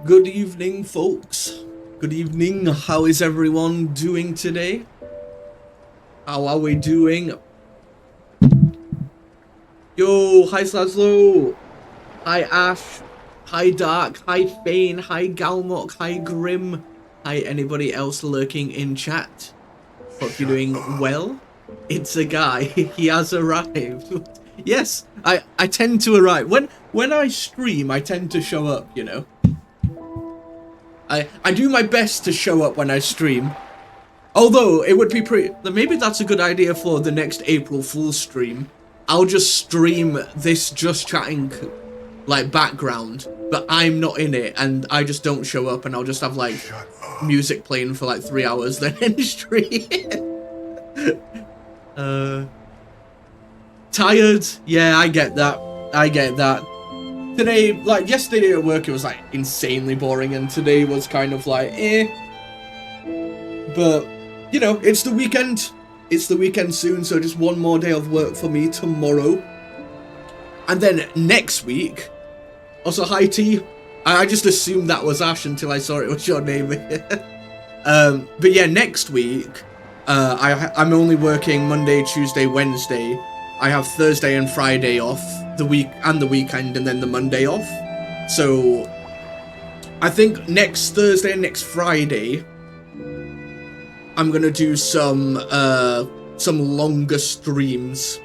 Good evening, folks. Good evening. How is everyone doing today? How are we doing? Yo, hi Slaslow. Hi Ash. Hi Dark. Hi Fane. Hi Galmok. Hi Grim. Hi anybody else lurking in chat. Hope you're doing well. It's a guy. He has arrived. Yes, I tend to arrive. When I stream, I tend to show up, you know. I do my best to show up when I stream. Although, it would be pretty... Maybe that's a good idea for the next April Fool's stream. I'll just stream this just chatting, like, background. But I'm not in it, and I just don't show up, and I'll just have, like, music playing for, like, 3 hours, then end stream. Tired? Yeah, I get that. I get that. Today, like, yesterday at work, it was, like, insanely boring, and today was kind of, like, eh. But, you know, it's the weekend. It's the weekend soon, so just one more day of work for me tomorrow. And then next week... Also, hi, T. I just assumed that was Ash until I saw it was your name. But yeah, next week, I'm only working Monday, Tuesday, Wednesday. I have Thursday and Friday off, the weekend, and then the Monday off. So I think next Thursday and next Friday, I'm gonna do some longer streams.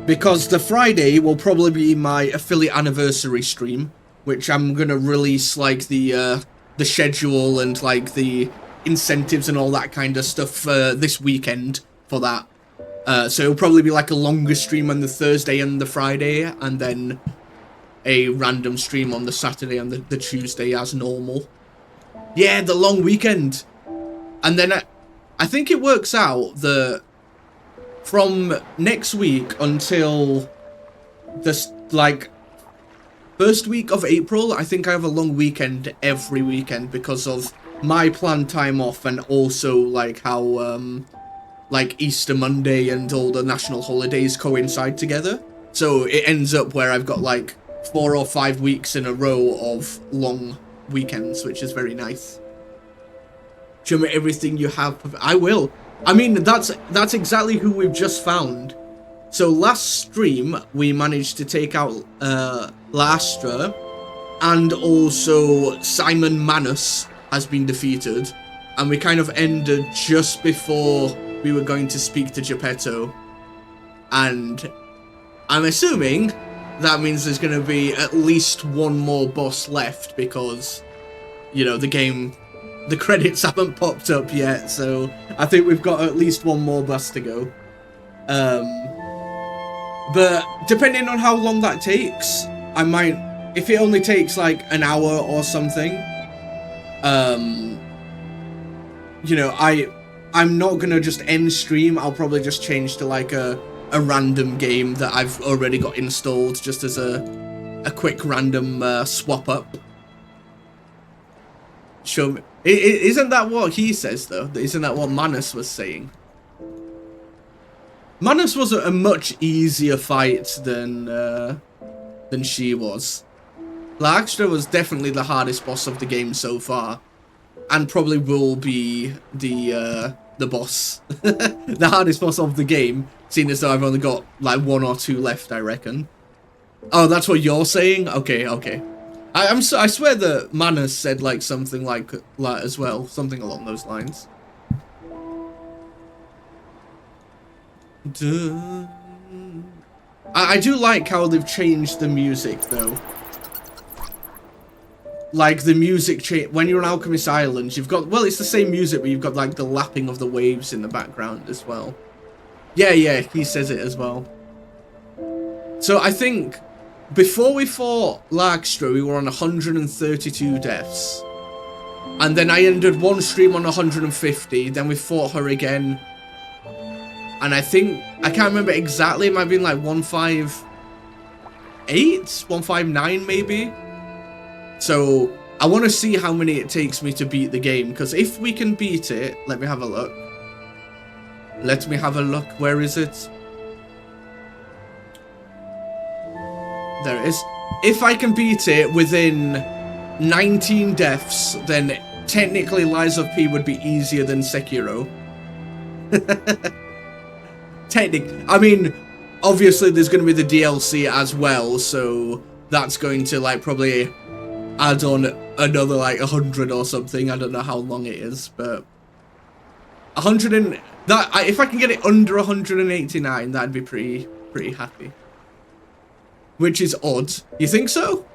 Because the Friday will probably be my affiliate anniversary stream, which I'm gonna release like the schedule and like the incentives and all that kind of stuff this weekend for that. So it'll probably be like a longer stream on the Thursday and the Friday, and then a random stream on the Saturday and the Tuesday as normal. Yeah, the long weekend. And then I think it works out that from next week until this, like, first week of April, I think I have a long weekend every weekend because of my planned time off, and also like how like Easter Monday and all the national holidays coincide together. So it ends up where I've got like 4 or 5 weeks in a row of long weekends, which is very nice. Show me everything you have. I will. I mean, that's exactly who we've just found. So last stream, we managed to take out Lastra, and also Simon Manus has been defeated. And we kind of ended just before we were going to speak to Geppetto. And I'm assuming that means there's going to be at least one more boss left, because, you know, the game... The credits haven't popped up yet, so I think we've got at least one more boss to go. But depending on how long that takes, I might, if it only takes like an hour or something, you know, I'm not gonna just end stream. I'll probably just change to like a random game that I've already got installed, just as a quick random swap up. Show me. Isn't that what he says, though? Isn't that what Manus was saying? Manus was a much easier fight than she was. Larkstra was definitely the hardest boss of the game so far, and probably will be the boss, the hardest boss of the game, seeing as though I've only got like 1 or 2 left, I reckon. Oh, that's what you're saying? Okay, okay. I swear that Manus said like something like that as well, something along those lines. I do like how they've changed the music though. Like the music change when you're on Alchemist Island, you've got, well, it's the same music, but you've got like the lapping of the waves in the background as well. Yeah, he says it as well. So I think before we fought Larkstra, we were on 132 deaths. And then I ended one stream on 150, then we fought her again. And I think, I can't remember exactly, it might have been like 158? 159 maybe? So I want to see how many it takes me to beat the game, because if we can beat it, let me have a look. Let me have a look. Where is it? There it is. If I can beat it within 19 deaths, then technically Lies of P would be easier than Sekiro. I mean, obviously there's going to be the DLC as well, so that's going to like probably add on another like 100 or something. I don't know how long it is, but 100 and that, if I can get it under 189, that'd be pretty happy. Which is odd. You think so?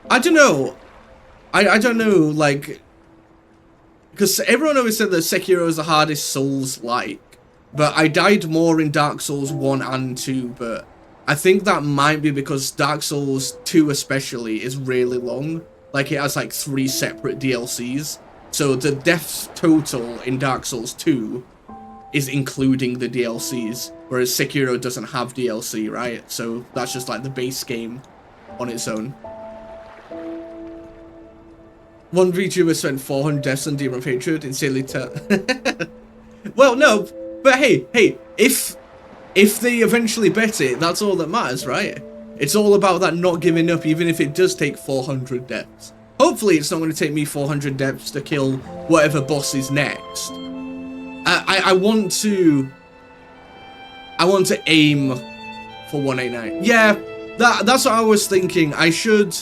I don't know. I don't know, like, because everyone always said that Sekiro is the hardest Souls-like, but I died more in Dark Souls 1 and 2, but I think that might be because Dark Souls 2 especially is really long. Like, it has like 3 separate DLCs. So the deaths total in Dark Souls 2 is including the DLCs, whereas Sekiro doesn't have DLC, right? So that's just like the base game on its own. One VTuber spent 400 deaths on Demon of Hatred, insanely well, no, but hey, if they eventually bet it, that's all that matters, right? It's all about that not giving up, even if it does take 400 deaths. Hopefully it's not going to take me 400 deaths to kill whatever boss is next. I want to aim for 189. Yeah, that's what I was thinking. I should,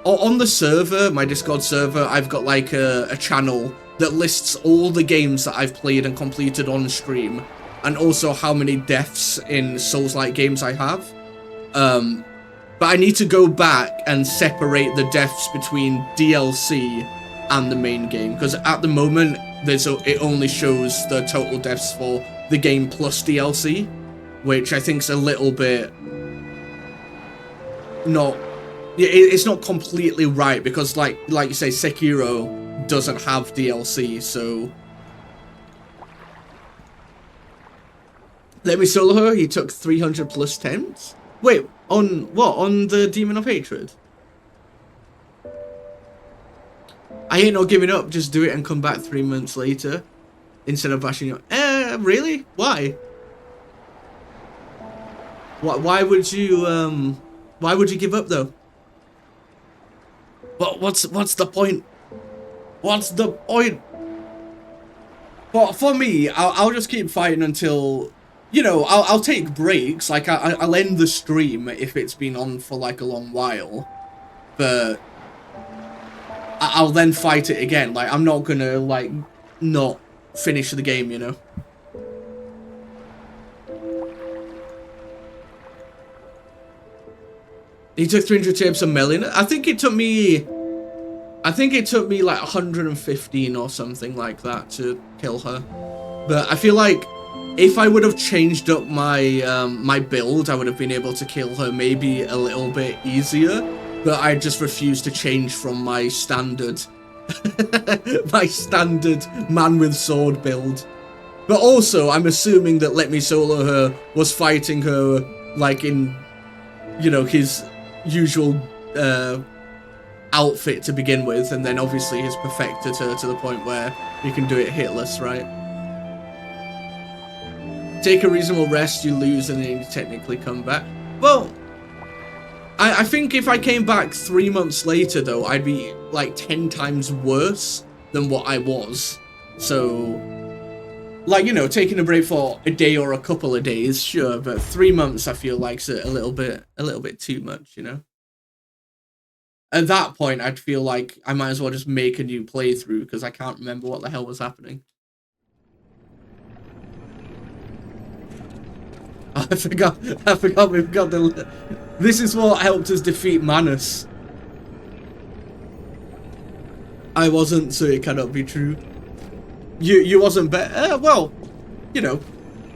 on the server, my Discord server, I've got like a channel that lists all the games that I've played and completed on stream, and also how many deaths in Souls-like games I have. But I need to go back and separate the deaths between DLC and the main game, because at the moment it only shows the total deaths for the game plus DLC, which I think is a little bit not, it's not completely right, because like you say, Sekiro doesn't have DLC. So let me solo her. He took 300 plus attempts. Wait, on what? On the Demon of Hatred? I ain't no giving up. Just do it and come back 3 months later instead of bashing you. Really? Why? Why would you give up though? What's the point? What's the point? But for me, I'll just keep fighting until, you know, I'll take breaks. Like I'll end the stream if it's been on for like a long while, but I'll then fight it again. Like, I'm not gonna, like, not finish the game, you know? He took 300 tips a million. I think it took me like 115 or something like that to kill her. But I feel like if I would have changed up my my build, I would have been able to kill her maybe a little bit easier. But I just refused to change from my standard man with sword build. But also, I'm assuming that Let Me Solo Her was fighting her like in, you know, his usual outfit to begin with, and then obviously he's perfected her to the point where you can do it hitless, right? Take a reasonable rest, you lose, and then you technically come back. Well, I think if I came back 3 months later, though, I'd be like 10 times worse than what I was. So, like, you know, taking a break for a day or a couple of days, sure, but 3 months I feel like's a little bit too much, you know. At that point, I'd feel like I might as well just make a new playthrough because I can't remember what the hell was happening. I forgot we've got the... This is what helped us defeat Manus. I wasn't, so it cannot be true. You wasn't better? Well, you know.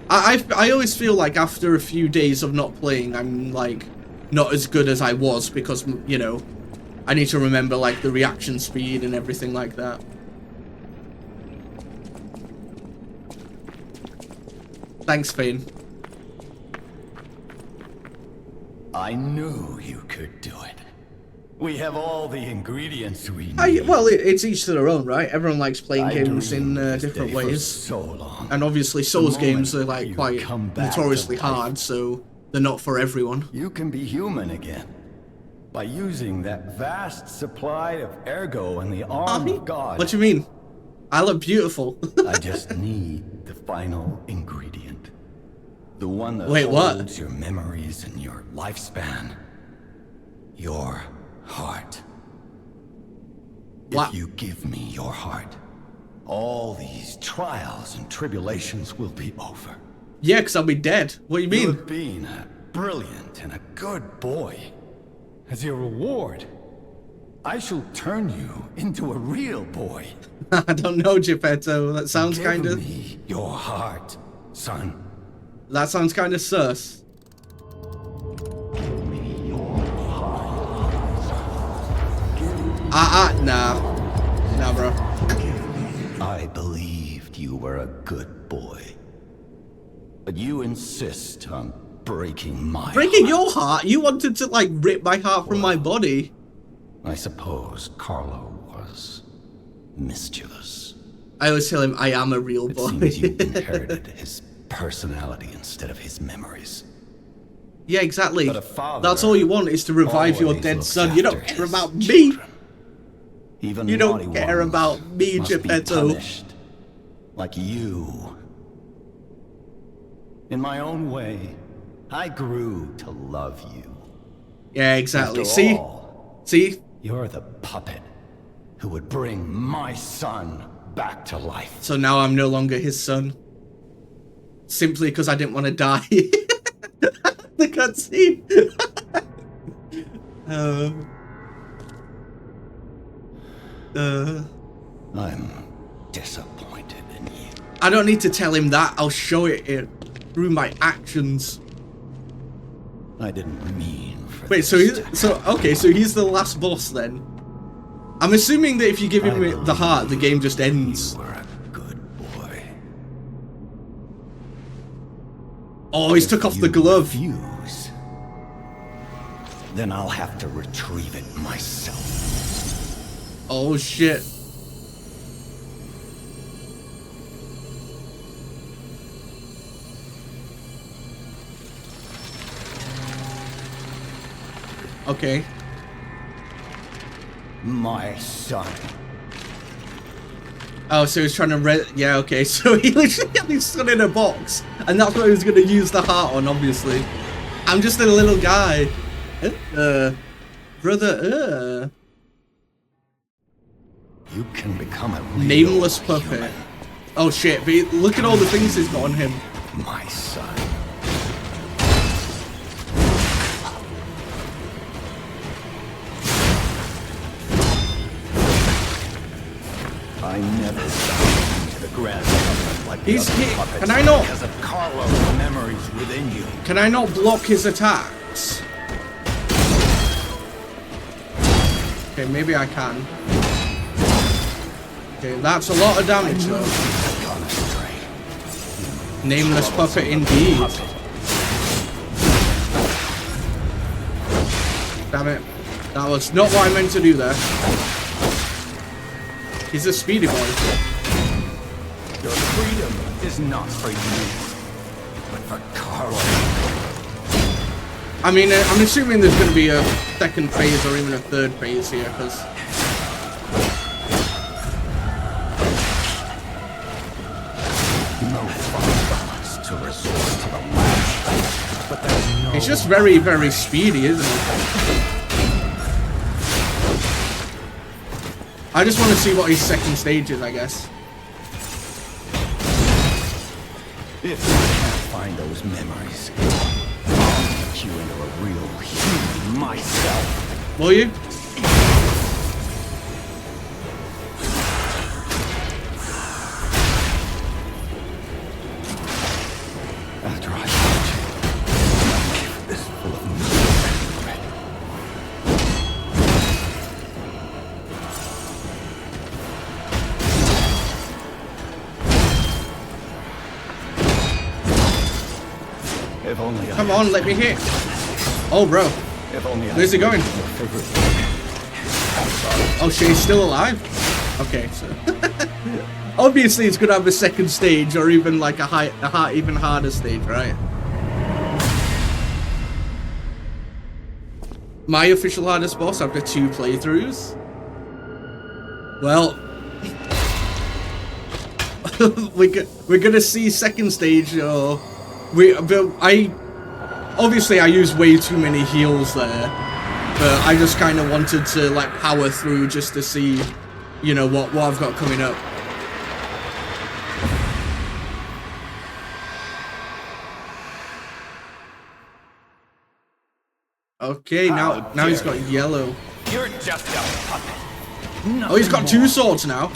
I always feel like after a few days of not playing, I'm, like, not as good as I was because, you know, I need to remember, like, the reaction speed and everything like that. Thanks, Fane. I knew you could do it. We have all the ingredients we need. Well, it's each to their own, right? Everyone likes playing games in different ways. So long. And obviously Souls games are, like, quite notoriously hard, so they're not for everyone. You can be human again. By using that vast supply of ergo and the arm of God. What do you mean? I look beautiful. I just need the final ingredient. The one that holds your memories and your lifespan. Your heart. What? If you give me your heart, all these trials and tribulations will be over. Yeah, because I'll be dead. What do you mean? You have been a brilliant and a good boy. As your reward, I shall turn you into a real boy. I don't know, Geppetto. That sounds kind of... Give me your heart, son. That sounds kind of sus. Give me your heart. Nah. Nah, bro. I believed you were a good boy. But you insist on breaking my Breaking heart. your heart? You wanted to, like, rip my heart from my body. I suppose Carlo was mischievous. I always tell him I am a real boy. It seems you inherited his personality instead of his memories. Yeah, exactly. But a father that's all you want is to revive your dead looks son. You don't after care his about me. children. Even You naughty don't care ones about me, must be Geppetto. punished, like you. In my own way, I grew to love you. Yeah, exactly. After See? all, See? you're the puppet who would bring my son back to life. So now I'm no longer his son. Simply because I didn't want to die. The cutscene. I'm disappointed in you. I don't need to tell him that. I'll show it through my actions. I didn't mean for Wait, this so he's the last boss then. I'm assuming that if you give him the heart, the game just ends. You were a good boy. Oh, he's took off the glove. Refuse, then I'll have to retrieve it myself. Oh shit. Okay. My son. Oh, so he's trying to yeah, okay. So he literally had his son in a box. And that's what he was going to use the heart on, obviously. I'm just a little guy. Brother, You can become a real Nameless puppet. human. Oh shit, but look at all the things he's got on him. My son. I never got into the grand government like the other puppets can I not? because of Carlo's memories within you. Can I not block his attacks? Okay, maybe I can. Okay, that's a lot of damage though. Gone astray. Nameless puppet indeed. Damn it. That was not what I meant to do there. He's a speedy boy. Your freedom is not for you, but for Carlo. I mean, I'm assuming there's going to be a second phase or even a third phase here, because... No father wants to resort to the lash, but there's no... He's just very, very speedy, isn't he? I just want to see what his second stage is, I guess. If you can't find those memories, I'll make you into a real human myself. Will you? After I found you, life is full of misery and regret. If only Come on, let me hit. Oh, bro. If only Where's he going? Oh shit, he's still alive? Okay, so... Obviously, it's gonna have a second stage, or even like a even harder stage, right? My official hardest boss after 2 playthroughs? Well... we're gonna see second stage, or... Obviously, I use way too many heals there, but I just kind of wanted to, like, power through just to see, you know, what I've got coming up. Okay, now he's got yellow. You're just a puppet. Oh, he's got 2 swords now.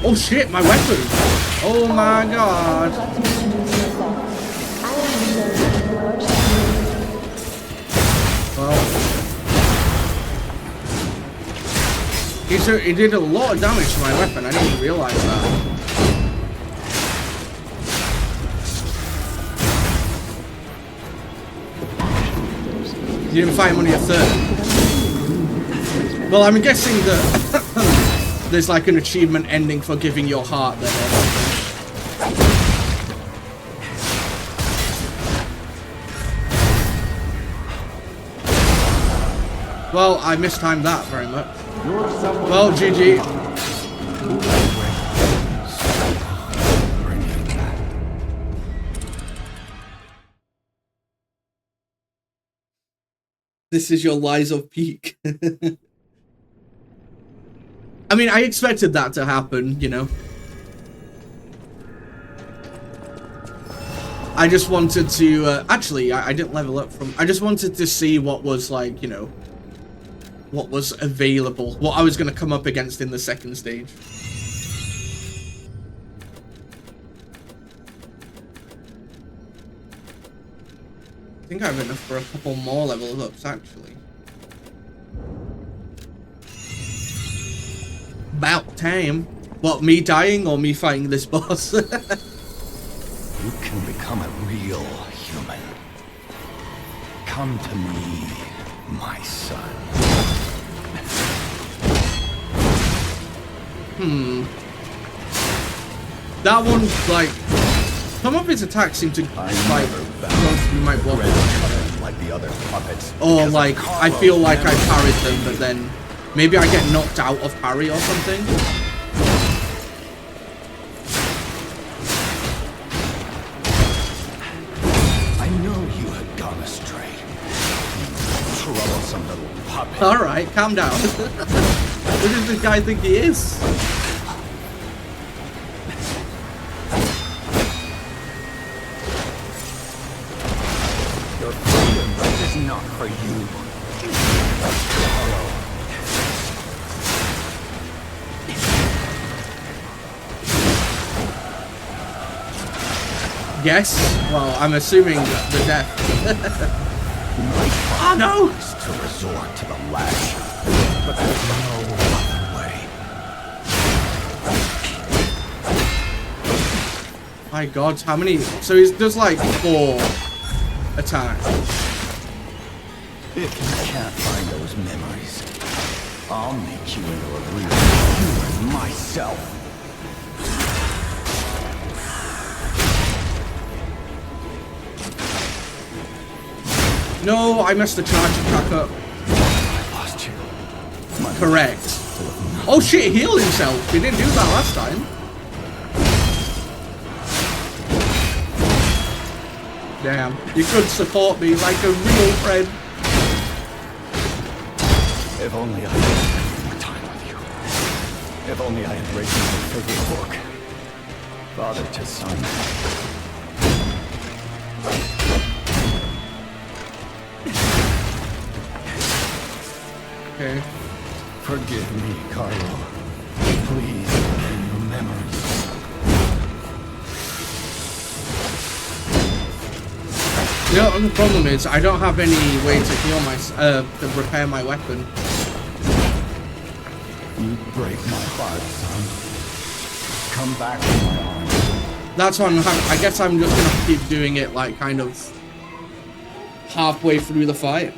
Oh shit, my weapon! Oh my god! Well, he did a lot of damage to my weapon. I didn't even realize that. You didn't fight him on your 3rd. Well, I'm guessing that there's like an achievement ending for giving your heart there. Well, I mistimed that very much. Well, GG. This is your lies of peak. I mean, I expected that to happen, you know. I just wanted to, actually, I didn't level up from, I just wanted to see what was, like, you know, what was available, what I was going to come up against in the second stage. I think I have enough for a couple more level ups, actually. About time. What, me dying or me fighting this boss? You can become a real human. Come to me, my son. That one, like, some of his attacks seem to, like, go through my block. Like the other puppets. Or, like, I feel like I parried them, but then maybe I get knocked out of parry or something. I know you had gone astray. Troublesome little puppet. Alright, calm down. Who does this guy think he is? Your freedom is not for you. Yes? Well, I'm assuming the death. Oh no! To resort to the lash, but there's no other way. My god, how many? So he does like 4 attacks. If you can't find those memories, I'll make you into a real human myself. No, I messed the charge attack up. I lost you. Correct. Oh shit, he healed himself. He didn't do that last time. Damn, you could support me like a real friend. If only I had spent more time with you. If only I had read your favorite book. Father to son. Okay. Forgive me, Carlo. Please, in your memories. You know, the problem is I don't have any way to heal to repair my weapon. You break my heart, son. Come back to my arms. That's why I guess I'm just gonna keep doing it like kind of halfway through the fight.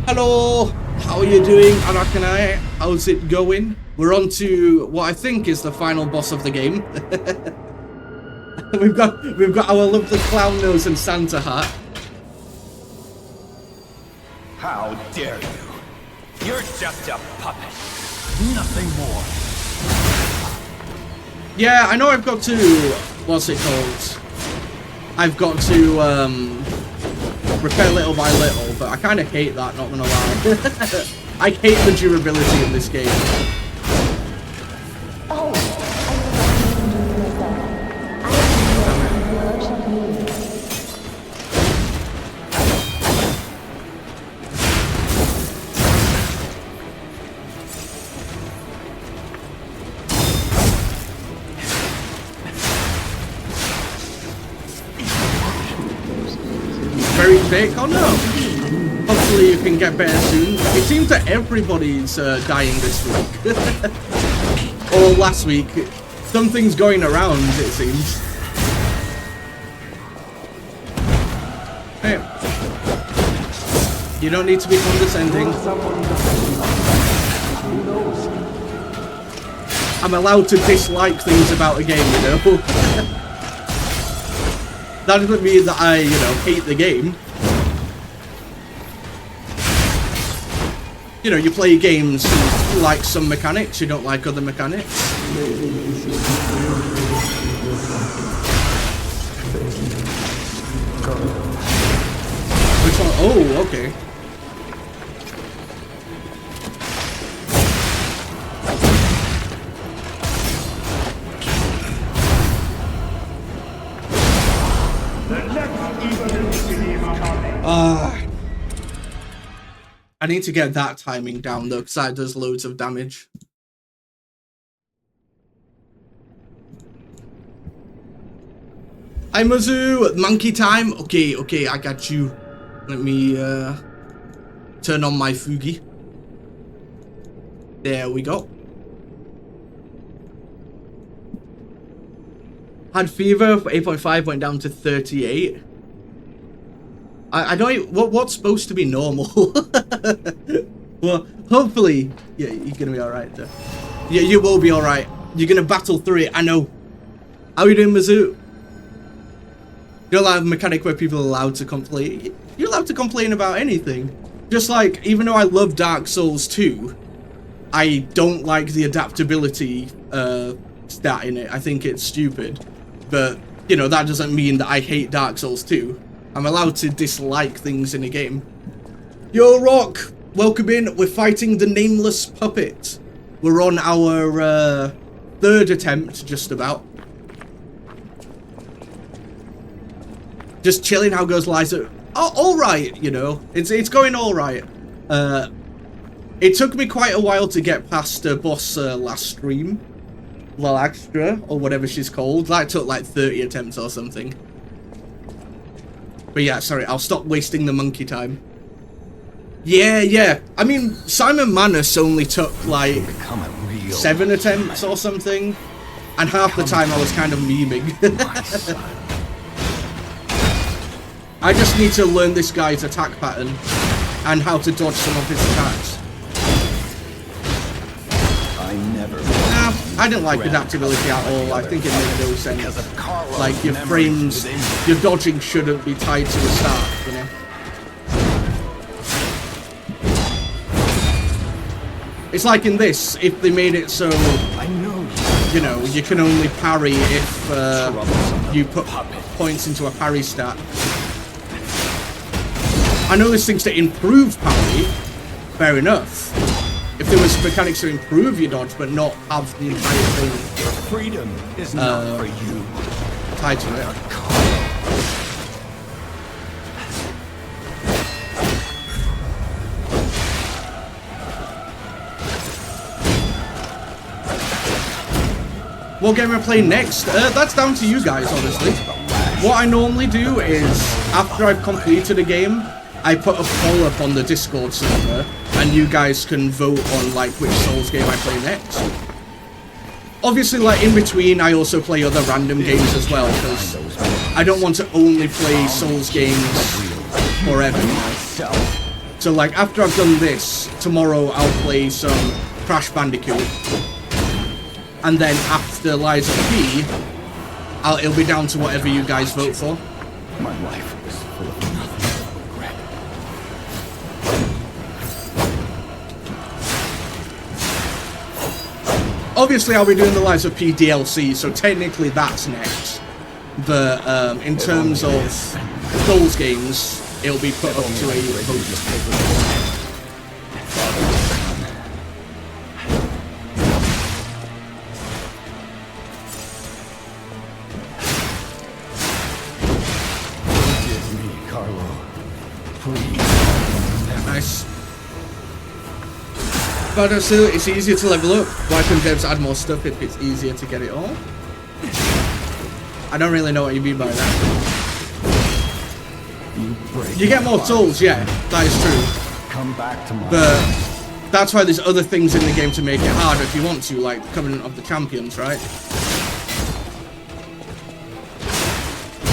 Hello, how are you doing, Arakanai? How's it going? We're on to what I think is the final boss of the game. we've got our lovely clown nose and Santa hat. How dare you? You're just a puppet. Nothing more. Yeah, I know I've got to, what's it called? I've got to repair little by little, but I kind of hate that, not gonna lie. I hate the durability in this game. Very thick. Oh no! Hopefully you can get better soon. It seems that everybody's dying this week. Or last week. Something's going around, it seems. Hey. You don't need to be condescending. I'm allowed to dislike things about a game, you know? That doesn't mean that I, you know, hate the game. You know, you play games, you like some mechanics, you don't like other mechanics. Which one? Oh, okay. I need to get that timing down though, because that does loads of damage. Hi Mizzou, monkey time. Okay, I got you. Let me turn on my Fugi. There we go. Had fever for 8.5, went down to 38. I don't. What's supposed to be normal? Well, hopefully, yeah, you're gonna be all right. Though. Yeah, you will be all right. You're gonna battle through it. I know. How are you doing, Mizzou? You're like a mechanic where people are allowed to complain. You're allowed to complain about anything. Just like, even though I love Dark Souls 2, I don't like the adaptability stat in it. I think it's stupid. But you know, that doesn't mean that I hate Dark Souls 2. I'm allowed to dislike things in a game. Yo, Rock! Welcome in. We're fighting the Nameless Puppet. We're on our third attempt, just about. Just chilling. How goes Liza? Oh, alright, you know. It's going alright. It took me quite a while to get past boss last stream. Lalaxtra, or whatever she's called. That took like 30 attempts or something. But yeah, sorry, I'll stop wasting the monkey time. Yeah. I mean, Simon Manus only took like 7 attempts or something. And half the time I was kind of memeing. I just need to learn this guy's attack pattern and how to dodge some of his attacks. I didn't like adaptability at all. I think it made no sense. Like, your frames, your dodging shouldn't be tied to the start, you know? It's like in this, if they made it so, you know, you can only parry if you put points into a parry stat. I know there's things to improve parry, fair enough. If there was mechanics to improve your dodge, but not have the entire thing freedom is not for you. Tied to it. What game am I playing next? That's down to you guys, honestly. What I normally do is, after I've completed a game, I put a poll up on the Discord server, and you guys can vote on, like, which Souls game I play next. Obviously, like, in between, I also play other random games as well, because I don't want to only play Souls games forever. So, like, after I've done this, tomorrow I'll play some Crash Bandicoot. And then after Lies of P, it'll be down to whatever you guys vote for. My life was full of nothing but regret. Obviously, I'll be doing the Lies of P DLC, so technically that's next. But in terms of Souls games, it'll be put up to a vote. Nice. But still, it's easier to level up. Why couldn't devs add more stuff if it's easier to get it all? I don't really know what you mean by that. You get more souls, yeah, that is true. Come back tomorrow. But that's why there's other things in the game to make it harder if you want to, like Covenant of the Champions, right?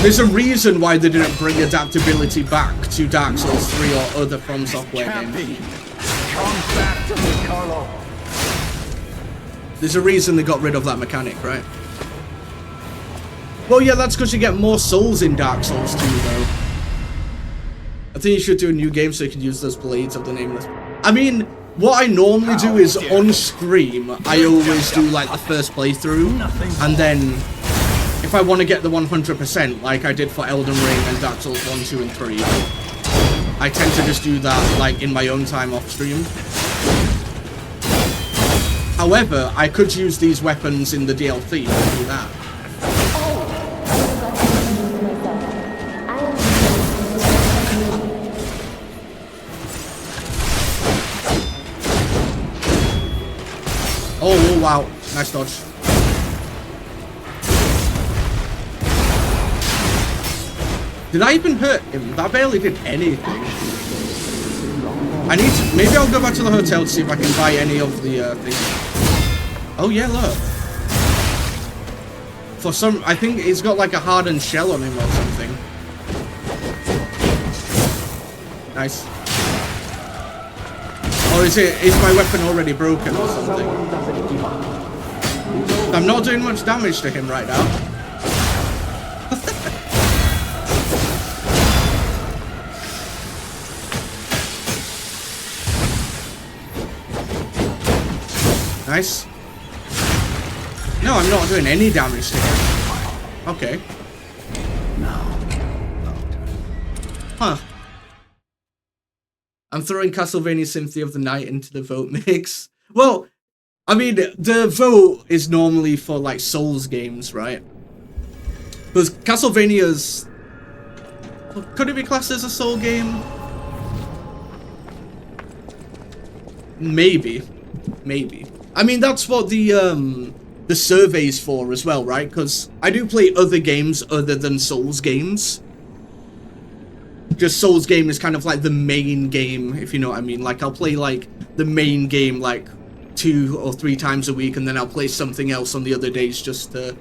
There's a reason why they didn't bring adaptability back to Dark Souls 3 or other From Software games. Come back to me, Carlo. There's a reason they got rid of that mechanic, right? Well, yeah, that's because you get more souls in Dark Souls 2, though. I think you should do a new game so you can use those blades of the Nameless. I mean, what I normally do is on stream, I always do like the first playthrough, and then if I want to get the 100%, like I did for Elden Ring and Dark Souls 1, 2, and 3, I tend to just do that like in my own time off stream. However, I could use these weapons in the DLC to do that. Oh, wow. Nice dodge. Did I even hurt him? That barely did anything. I need to... Maybe I'll go back to the hotel to see if I can buy any of the things. Oh, yeah, look. For some... I think it's got like a hardened shell on him or something. Nice. Or is my weapon already broken or something? I'm not doing much damage to him right now. Nice. No, I'm not doing any damage to him. Okay. Huh. I'm throwing Castlevania Symphony of the Night into the vote mix. Well, I mean, the vote is normally for, like, Souls games, right? Because Castlevania's... Could it be classed as a Soul game? Maybe. Maybe. I mean, that's what the survey's for as well, right? Because I do play other games other than Souls games. Just Souls game is kind of like the main game, if you know what I mean. Like, I'll play, like, the main game, like, 2 or 3 times a week, and then I'll play something else on the other days just to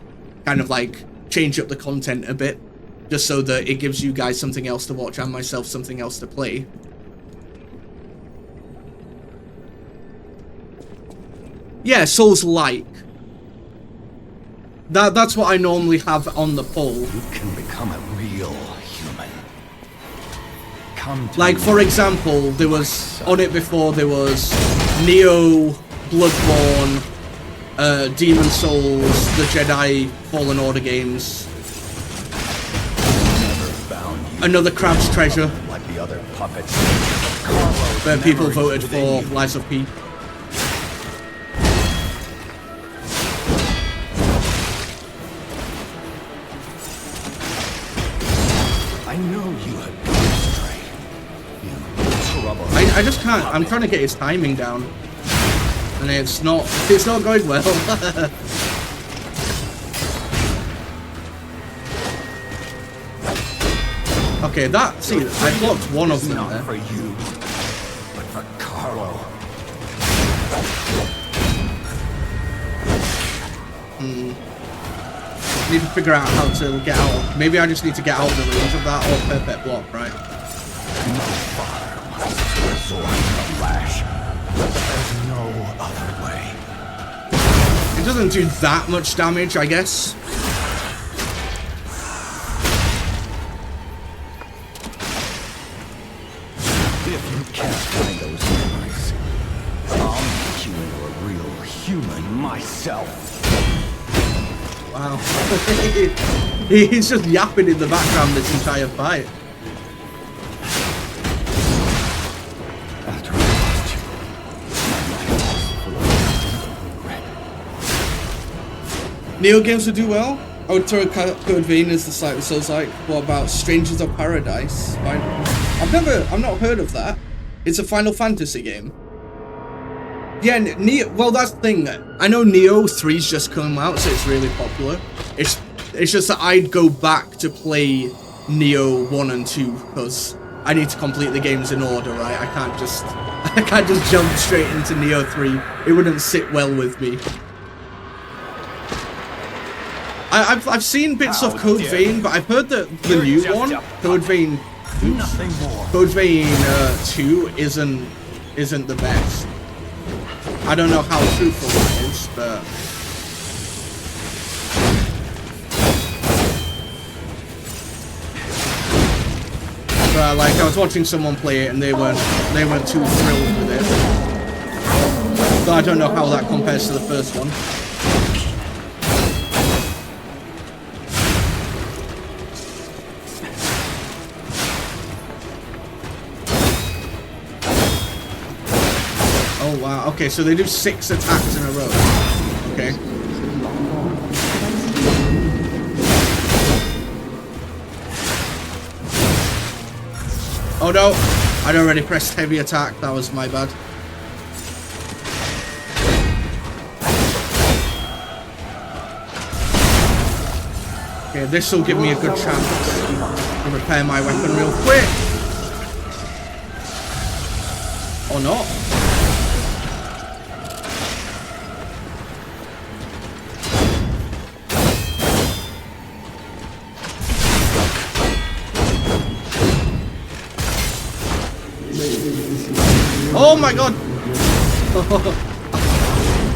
kind of, like, change up the content a bit. Just so that it gives you guys something else to watch and myself something else to play. Yeah, Souls-like. That's what I normally have on the poll. You can become a real human. Come to like, for example, there was, on it before, there was Neo, Bloodborne, Demon Souls, the Jedi Fallen Order games. Another crab's treasure. Like the other puppets. Where people voted for liesofp. I know you have gone astray. You trouble. I just can't. I'm trying to get his timing down, and it's not going well. Okay, see, I blocked one of them not there. for you, but for Carlo. Need to figure out how to get out. Maybe I just need to get out of the range of that or perfect block, right? No father wants to resort to the lash, but there's no other way. It doesn't do that much damage, I guess. If you can't find those memories, I'll make you into a real human myself. Wow. He's just yapping in the background this entire fight. After I lost you, my life was full of regret. Neo games would do well. I would throw Code Vein as the slightly Souls-like. What about Strangers of Paradise? I've not heard of that. It's a Final Fantasy game. Yeah, Neo. Well, that's the thing. I know Neo 3's just come out, so it's really popular. It's just that I'd go back to play Neo 1 and 2 because I need to complete the games in order, right? I can't just jump straight into Neo 3. It wouldn't sit well with me. I've seen bits of Code Vein, but I've heard that the new one, Code Vein 2, isn't the best. I don't know how truthful that is, but like I was watching someone play it and they weren't too thrilled with it. So I don't know how that compares to the first one. Oh wow, okay, so they do 6 attacks in a row. Okay. Oh no, I'd already pressed heavy attack, that was my bad. Okay, this will give me a good chance to repair my weapon real quick. Or not. Oh my god!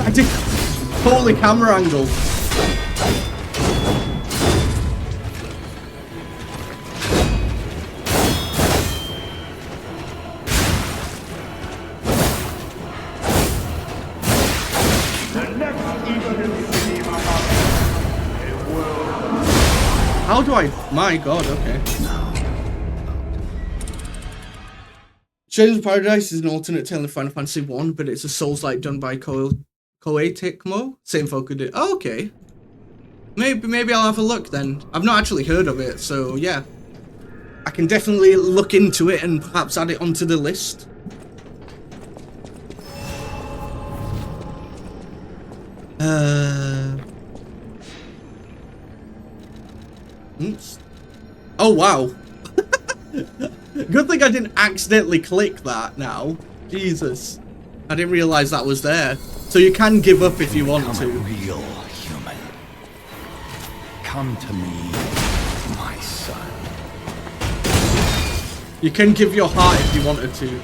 I did. Holy camera angle. How do I? My god, okay. Strangers of Paradise is an alternate tale in Final Fantasy 1, but it's a Souls-like done by Koei Tecmo. Same folk who did. Oh, okay. Maybe I'll have a look then. I've not actually heard of it, so yeah. I can definitely look into it and perhaps add it onto the list. Oops. Oh wow. Good thing I didn't accidentally click that now. Jesus. I didn't realize that was there. So you can give up if you want to. Real human. Come to me, my son. You can give your heart if you wanted to.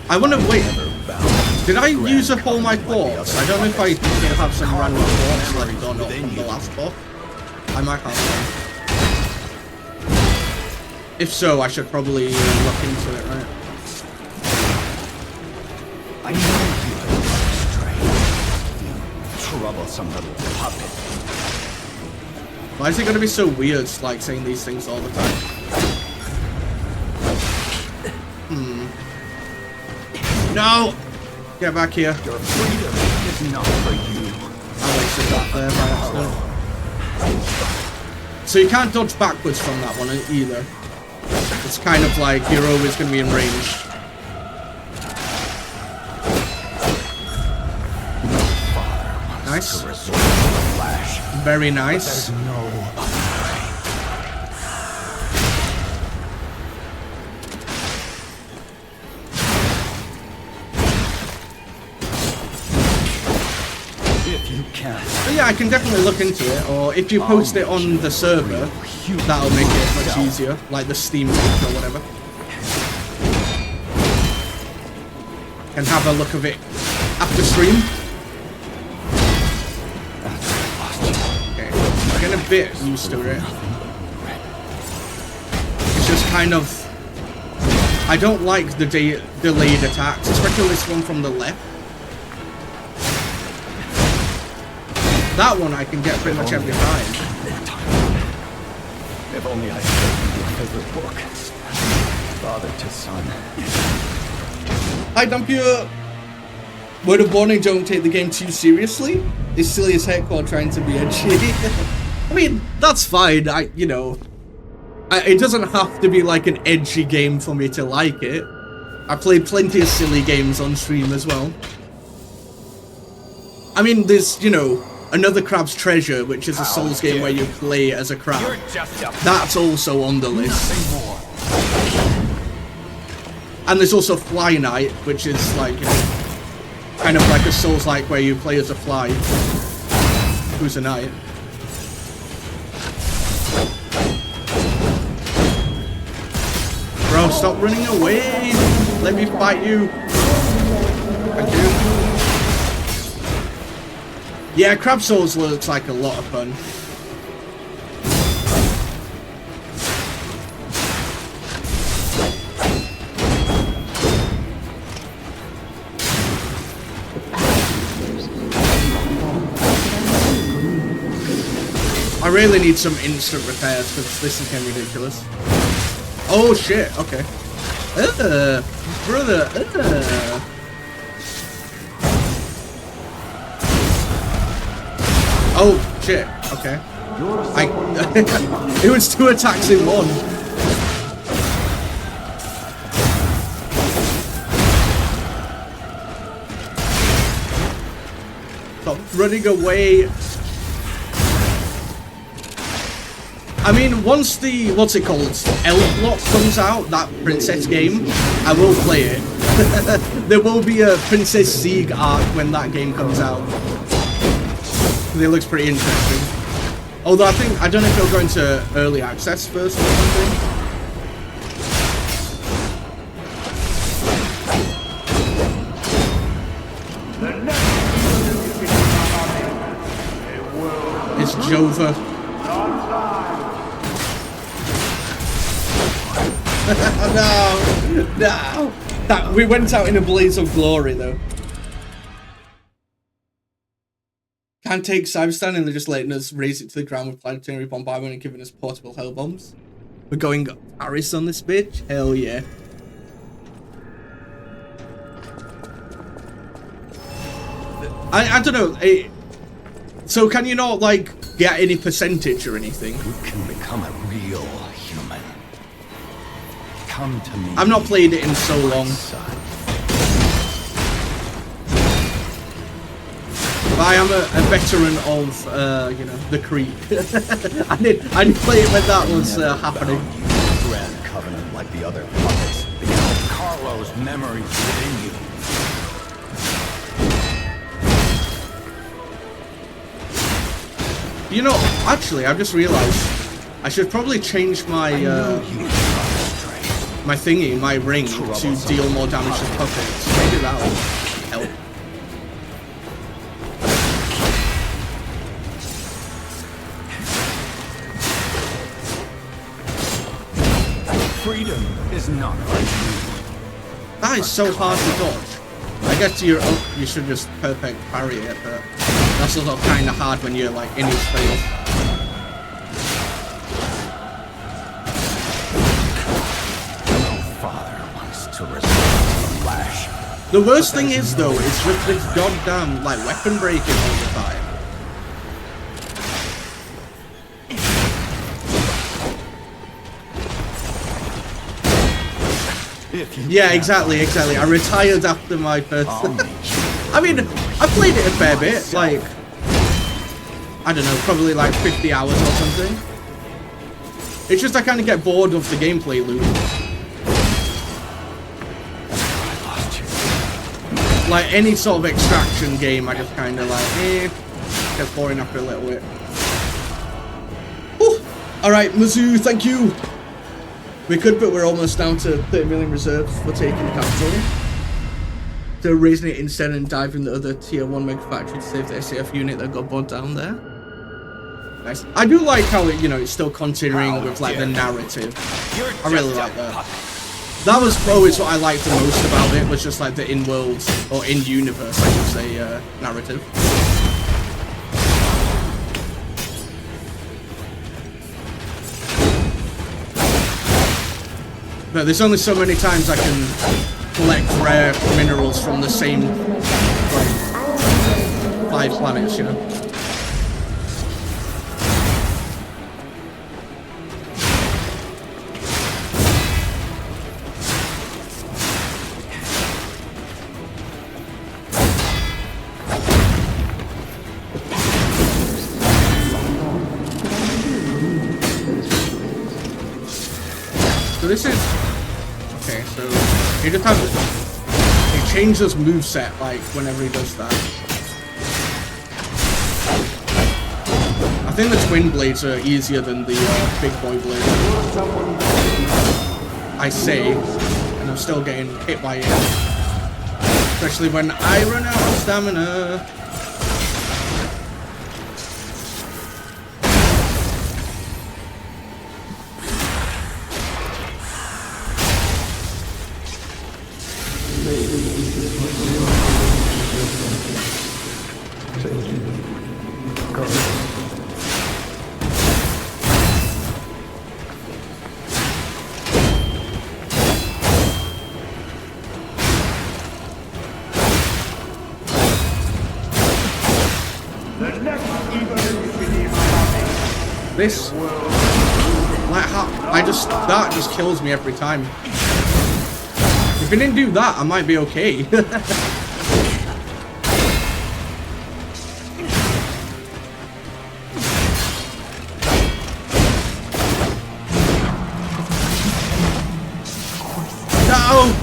I want to wait. Did I use up all my thoughts? I don't know if I still have some random thoughts left or not from the last boss. I might have some. If so, I should probably look into it, right? I know you have gone astray. You troublesome little puppet. Why is it gonna be so weird, like, saying these things all the time? No! Get back here. Your freedom is not for you. I wasted that there by accident. So you can't dodge backwards from that one either. It's kind of like you're always gonna be in range. Nice. Very nice. But yeah, I can definitely look into it, or if you post it on the server, that'll make it much easier, like the Steam link or whatever. Can have a look of it after stream. Okay, I'm getting a bit used to it. It's just kind of... I don't like the delayed attacks, especially this one from the left. That one I can get pretty much every time. If only I could your favorite book. Father to son. Hi, Dumpure. Word of warning, don't take the game too seriously. It's silly as heck while trying to be edgy. I mean, that's fine. It doesn't have to be like an edgy game for me to like it. I played plenty of silly games on stream as well. I mean, there's, you know, Another Crab's Treasure, which is a Souls game where you play as a crab. That's also on the list. And there's also Fly Night, which is like, you know, kind of like a Souls-like where you play as a fly who's a knight. Bro, stop running away! Let me fight you! Thank you. Yeah, Crab Souls looks like a lot of fun. I really need some instant repairs because this is getting ridiculous. Oh shit, okay. Brother, Oh shit, okay. It was 2 attacks in one. Stop running away. I mean, once the, what's it called, Elf Block comes out, that princess game, I will play it. There will be a Princess Sieg arc when that game comes out. It looks pretty interesting. Although I don't know if it'll go into early access first or something. It's Jova. No! We went out in a blaze of glory, though. Can't take Cyberstan and they're just letting us raise it to the ground with planetary bombardment and giving us portable hell bombs. We're going Paris on this bitch? Hell yeah. I don't know. So can you not, like, get any percentage or anything? You can become a real human. Come to me. I've not played it in so long. But I am a veteran of, you know, the Creek. I didn't play it when that was happening. Grand Covenant like the other puppets. Because Carlo's memories within you. You know, actually, I've just realized I should probably change my my thingy, my ring, to deal more damage to puppets. Maybe that will help. Freedom is not like you. That is so hard to dodge. I guess you should just perfect parry it, but that's also kind of hard when you're like in his face. The worst thing is though, it's with this goddamn like weapon breaking all the time. Yeah, exactly. I retired after my first. I mean, I played it a fair bit, like I don't know, probably like 50 hours or something. It's just I kind of get bored of the gameplay loop. Like any sort of extraction game, I just kind of like, gets boring after a little bit. Alright, Mizzou, thank you. We could, but we're almost down to 30 million reserves for taking the capital. So raising it instead and diving the other tier 1 mega factory to save the SAF unit that got bogged down there. Nice. I do like how it, you know, it's still continuing with like the narrative. I really like that. That was always what I liked the most about it, was just like the in-world, or in-universe, I should say, narrative. But there's only so many times I can collect rare minerals from the same, like, 5 planets, you know? So this is okay. So he just has he changes moveset like whenever he does that. I think the twin blades are easier than the big boy blade. I say, and I'm still getting hit by it, especially when I run out of stamina. This, like, that just kills me every time. If he didn't do that, I might be okay. No!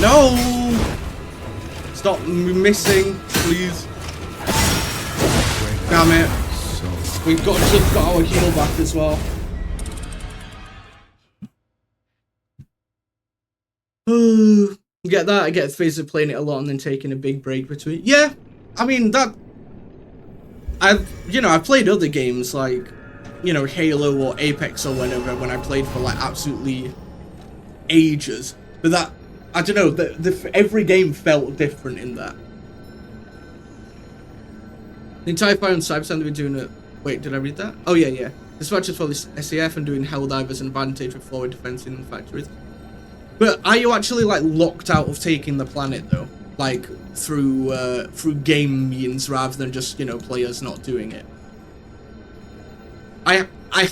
No! Stop missing, please. Damn it. We've just got our heal back as well. Get that? I get the phase of playing it a lot and then taking a big break between. Yeah, I mean that. I've played other games like, Halo or Apex or whatever when I played for like absolutely ages. But that, I don't know, every game felt different in that. The entire fire on Cyberstand have been doing it. Wait, did I read that? Oh yeah. Dispatches for the SAF and doing Helldivers and advantage with forward defense in the factories. But are you actually like locked out of taking the planet though? Like through game means rather than just players not doing it. I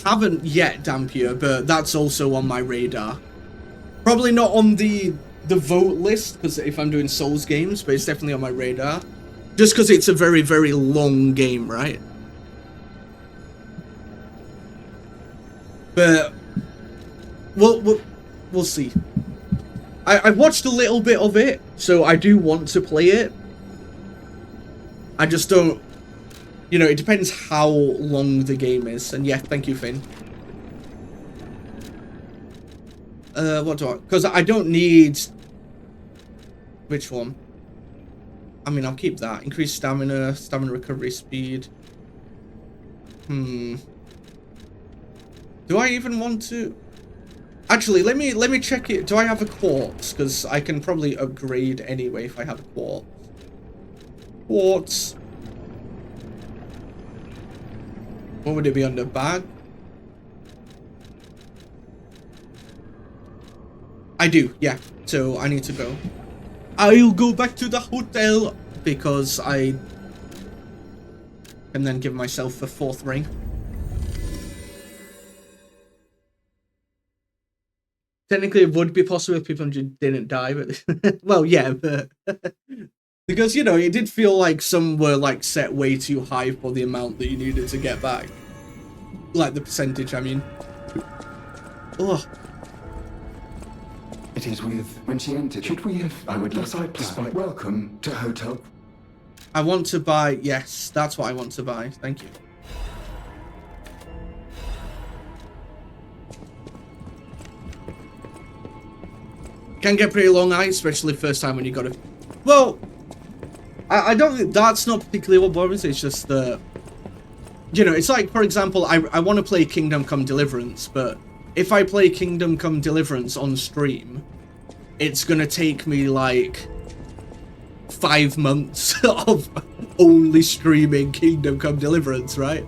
haven't yet, Dampier, but that's also on my radar. Probably not on the vote list because if I'm doing Souls games, but it's definitely on my radar. Just because it's a very, very long game, right? But we'll see. I've watched a little bit of it, so I do want to play it. I just don't, it depends how long the game is. And yeah, thank you, Finn. What do I? Because I don't need. Which one? I mean, I'll keep that. Increase stamina recovery speed. Do I even want to? Actually, let me check it. Do I have a quartz? Because I can probably upgrade anyway if I have a quartz. Quartz. What would it be under? Bad? I do, yeah. So I need to go. I'll go back to the hotel because I can then give myself a 4th ring. Technically, it would be possible if people didn't die, but well, yeah, but because you know, it did feel like some were like set way too high for the amount that you needed to get back, like the percentage. I mean, oh, it is with when she entered. Should we have? I would like despite welcome to hotel. I want to buy. Yes, that's what I want to buy. Thank you. Can get pretty long eyes, especially first time when you got it. Well, I don't think that's not particularly what bothers me. It's just that, you know, it's like, for example, I want to play Kingdom Come Deliverance, but if I play Kingdom Come Deliverance on stream, it's gonna take me like 5 months of only streaming Kingdom Come Deliverance, right?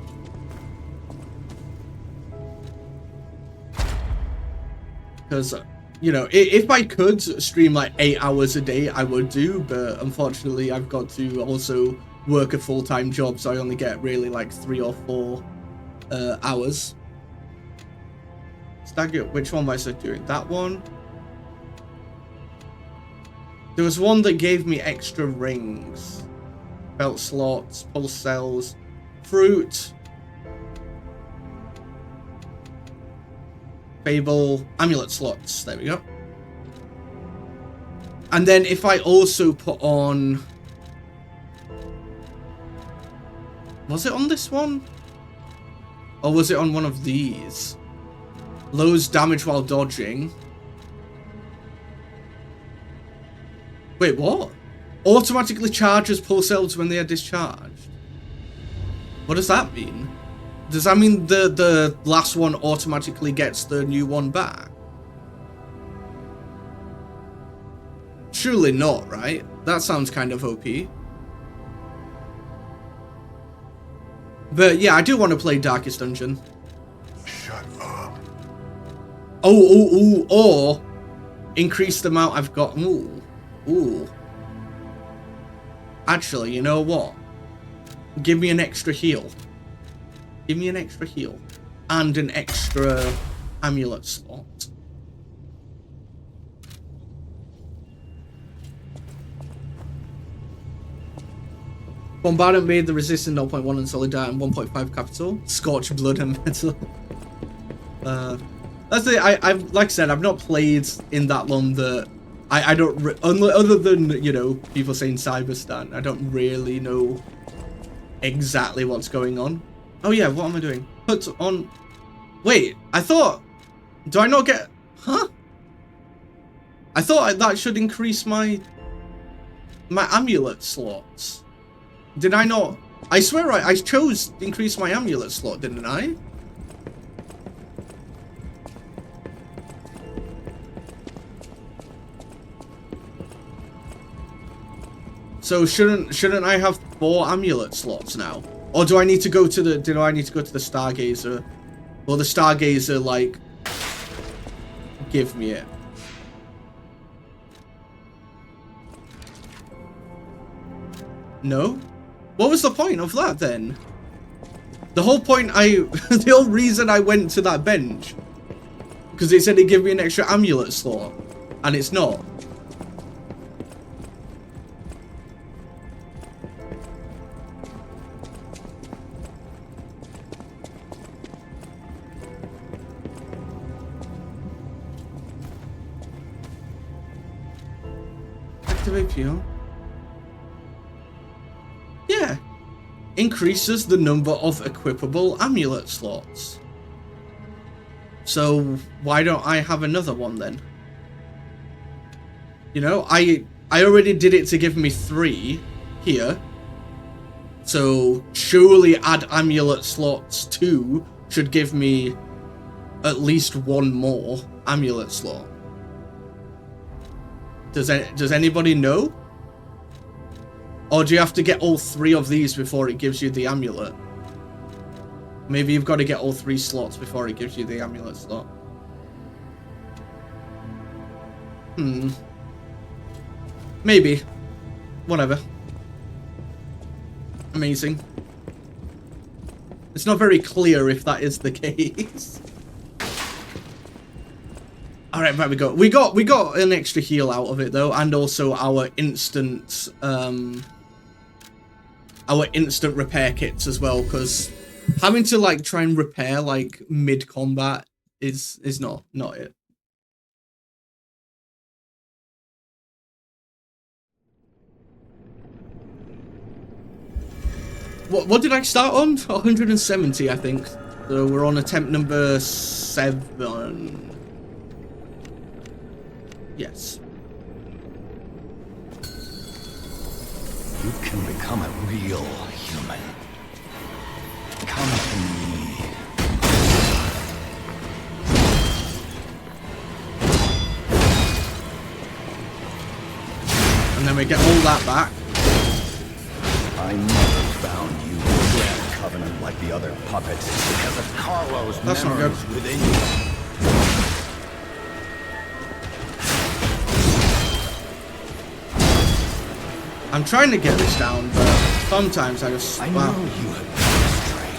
Because, you know, if I could stream like 8 hours a day, I would do, but unfortunately I've got to also work a full-time job, so I only get really like 3 or 4 hours. Stagger, which one was I doing? That one? There was one that gave me extra rings. Belt slots, pulse cells, fruit, Fable, amulet slots. There we go. And then if I also put on... Was it on this one? Or was it on one of these? Lowers damage while dodging. Wait, what? Automatically charges pulse cells when they are discharged. What does that mean? Does that mean the last one automatically gets the new one back? Surely not, right? That sounds kind of OP. But yeah, I do want to play Darkest Dungeon. Shut up. Or increase the amount I've got. Ooh. Actually, you know what? Give me an extra heal. Give me an extra heal. And an extra amulet slot. Bombardment made the resistance 0.1 and solid die and 1.5 capital. Scorched blood and metal. That's it. I've like I said, I've not played in that long that I don't other than, you know, people saying Cyberstan, I don't really know exactly what's going on. Oh yeah, what am I doing? Put on... Wait, I thought... Do I not get... Huh? I thought that should increase my amulet slots. Did I not... I swear I chose to increase my amulet slot, didn't I? So shouldn't I have 4 amulet slots now? Or do I need to go to the Stargazer? Or the Stargazer like give me it? No? What was the point of that then? The whole point the whole reason I went to that bench, because it said it gave me an extra amulet slot, and it's not. Activate fuel. Yeah. Increases the number of equipable amulet slots. So why don't I have another one then? You know, I already did it to give me 3 here. So surely add amulet slots 2 should give me at least 1 more amulet slot. Does anybody know? Or do you have to get all 3 of these before it gives you the amulet? Maybe you've got to get all 3 slots before it gives you the amulet slot. Maybe. Whatever. Amazing. It's not very clear if that is the case. Alright, there we go. We got an extra heal out of it though, and also our instant repair kits as well, because having to like try and repair like mid combat is not it. What did I start on? 170, I think. So we're on attempt number 7. Yes. You can become a real human. Come to me. And then we get all that back. I never found you a grand covenant like the other puppets because of Carlo's memories within you. I'm trying to get this down, but sometimes I just... I know you have been astray.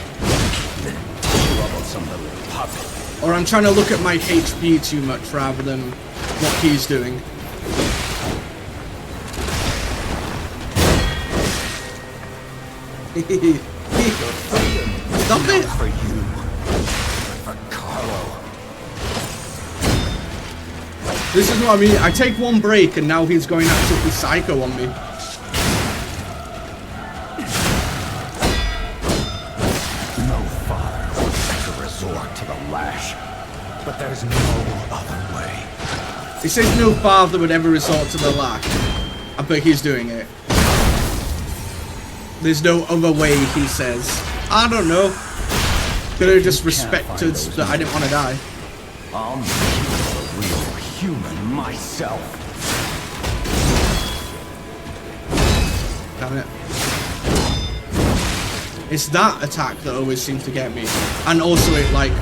Troubled some little puppet. Or I'm trying to look at my HP too much rather than what he's doing. Stop it! For you, for Carlo. This is what I mean. I take one break and now he's going absolutely psycho on me. No father would ever resort to the lash, but there's no other way. He says no father would ever resort to the lash. I bet he's doing it. There's no other way, he says. I don't know. Could have just respected that I didn't want to die. I'll make you a real human myself. Damn it. It's that attack that always seems to get me. And also it, like,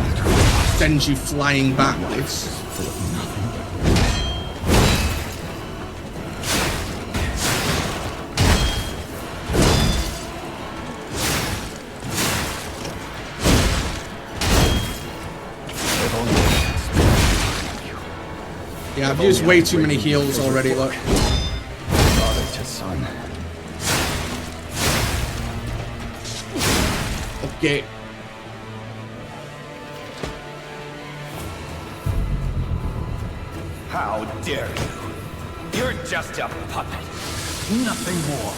sends you flying backwards. Yeah, I've used way too many heals already, look. Father to son. Okay. How dare you? You're just a puppet. Nothing more.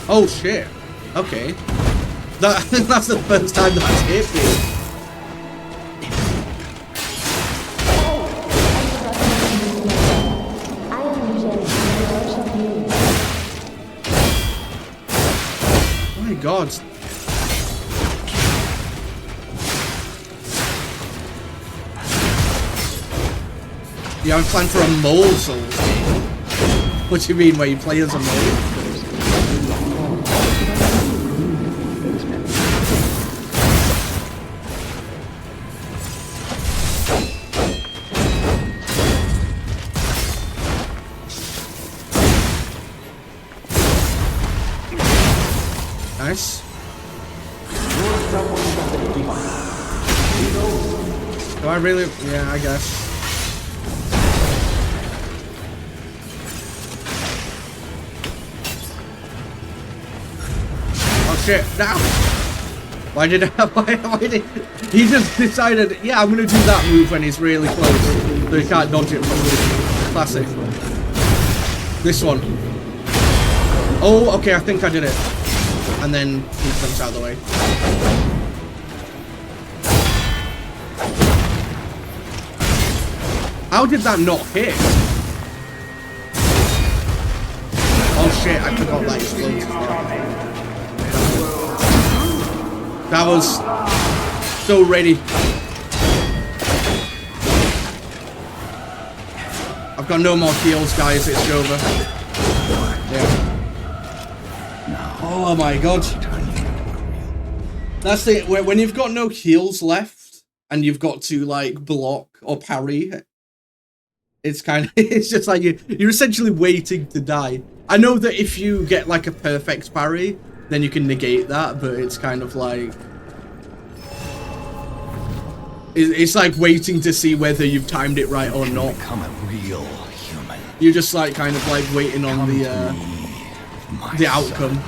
Oh shit. Okay. That's the first time that's hit me. Oh my god. Yeah, I'm playing for a mole souls. What do you mean, where you play as a mole? Nice. Do I really? Yeah, I guess. Oh shit! Now. Why did he just decided? Yeah, I'm gonna do that move when he's really close, so he can't dodge it properly. Classic. This one. Oh, okay. I think I did it. And then he comes out of the way. How did that not hit? Oh shit, I forgot that explodes as well. That was so ready. I've got no more heals, guys, it's over. Yeah. Oh my god. That's it. When you've got no heals left and you've got to like block or parry, it's kind of it's just like you're essentially waiting to die. I know that if you get like a perfect parry, then you can negate that, but it's kind of like it's like waiting to see whether you've timed it right or not. Become a real human. You're just like kind of like waiting on the outcome.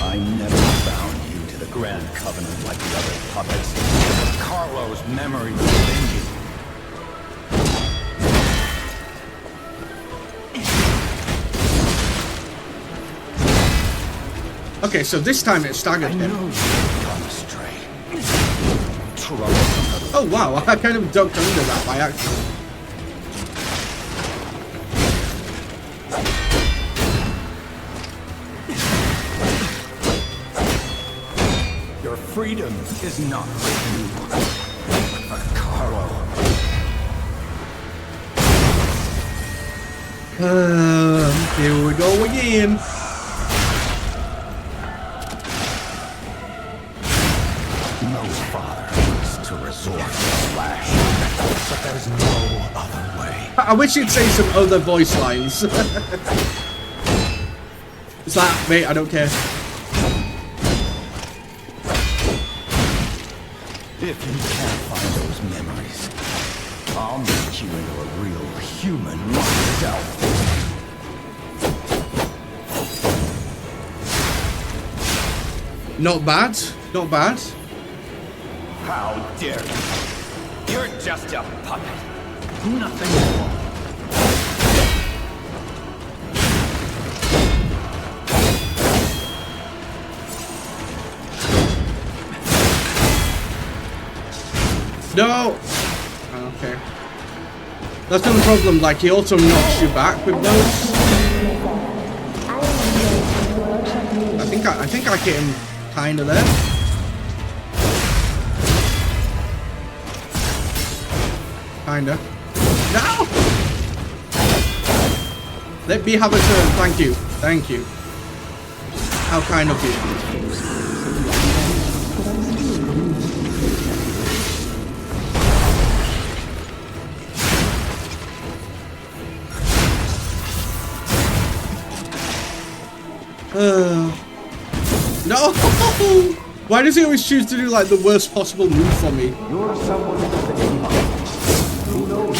I never bound you to the Grand Covenant like the other puppets. Carlo's memory within you. Okay, so this time it staggered him. Oh wow, I kind of ducked under that by accident. Your freedom is not for you, but for Carlo. Here we go again. No father is to resort to slash, but there's no other way. I wish you'd say some other voice lines. It's like, mate, I don't care. If you can't find those memories, I'll make you into a real human myself. Not bad, not bad. How dare you? You're just a puppet. Nothing more. No! Okay. That's not the problem, like he also knocks you back with those. I think I hit him kinda there. Kinda. No! Let me have a turn, thank you. Thank you. How kind of you. No! Why does he always choose to do like the worst possible move for me? You're someone who knows.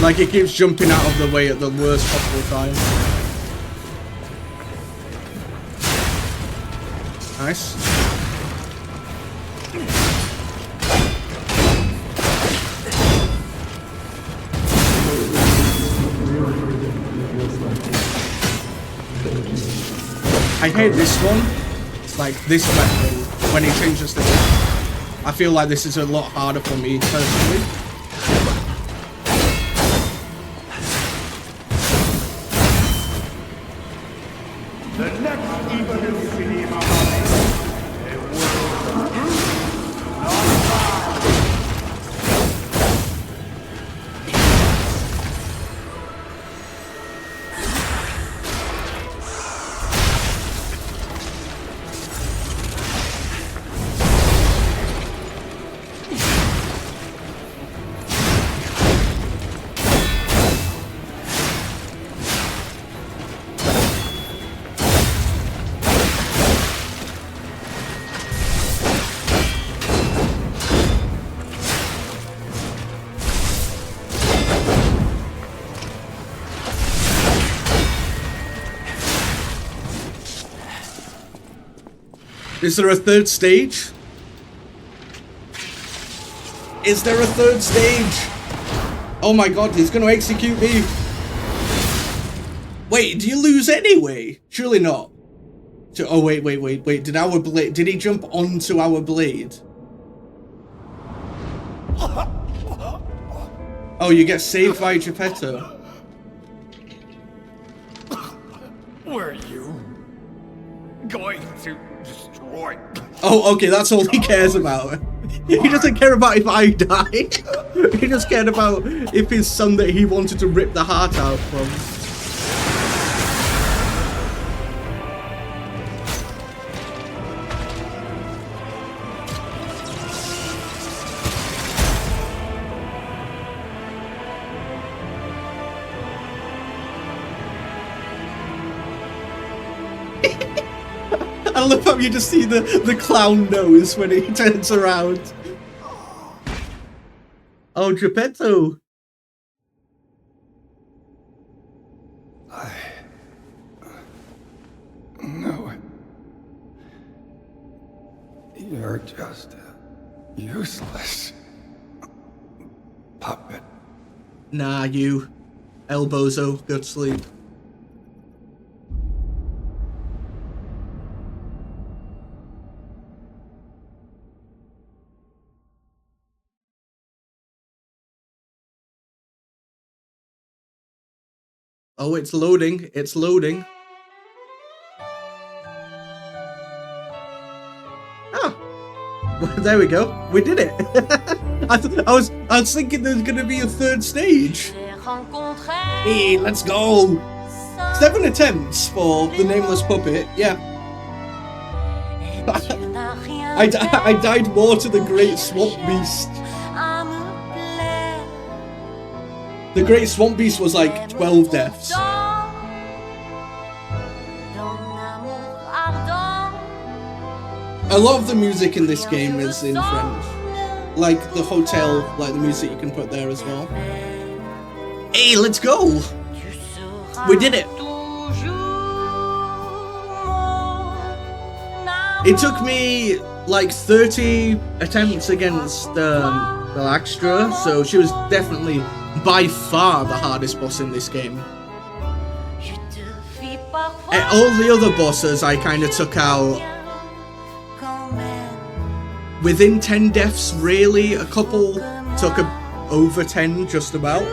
Like it keeps jumping out of the way at the worst possible time. Nice. I hate this one. It's like this weapon when he changes the gun. I feel like this is a lot harder for me personally. The next evolution in our Is there a third stage? Is there a third stage? Oh my god, he's gonna execute me. Wait, do you lose anyway? Surely not. Oh wait. Did our blade? Did he jump onto our blade? Oh, you get saved by Geppetto. Were you going to destroy destroyed. Oh, okay, that's all he cares about. He doesn't care about if I die. He just cared about if his son that he wanted to rip the heart out from. I love how you just see the clown nose when he turns around. Oh, Geppetto. I know it. You're just a useless puppet. Nah, you. Elbozo, go to sleep. Oh, it's loading. It's loading. Oh, well, there we go. We did it. I was thinking there's gonna be a third stage. Hey, let's go. 7 attempts for the nameless puppet. Yeah. I died more to the Great Swamp Beast. The Great Swamp Beast was like 12 deaths. A lot of the music in this game is in French. Like the hotel, like the music you can put there as well. Hey, let's go! We did it! It took me like 30 attempts against Electra, so she was definitely by far the hardest boss in this game. And all the other bosses I kind of took out within 10 deaths, really. A couple took over 10, just about.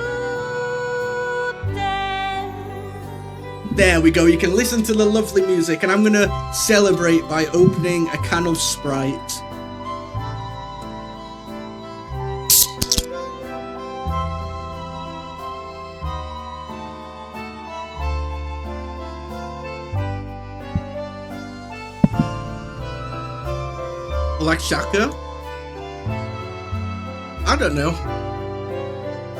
There we go, you can listen to the lovely music, and I'm gonna celebrate by opening a can of Sprite. Like Shaka? I don't know.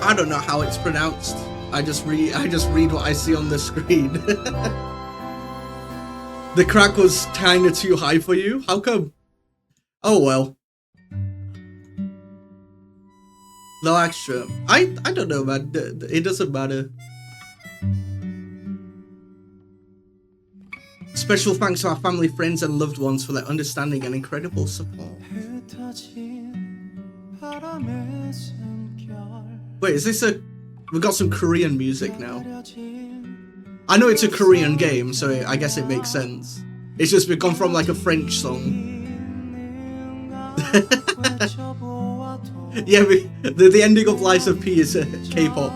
I don't know how it's pronounced. I just read what I see on the screen. The crack was kinda too high for you? How come? Oh well. No extra. I don't know, man. It doesn't matter. Special thanks to our family, friends, and loved ones for their understanding and incredible support. Wait, is this a... We've got some Korean music now. I know it's a Korean game, so I guess it makes sense. It's just we've gone from like a French song. Yeah, the ending of Lies of P is K-pop.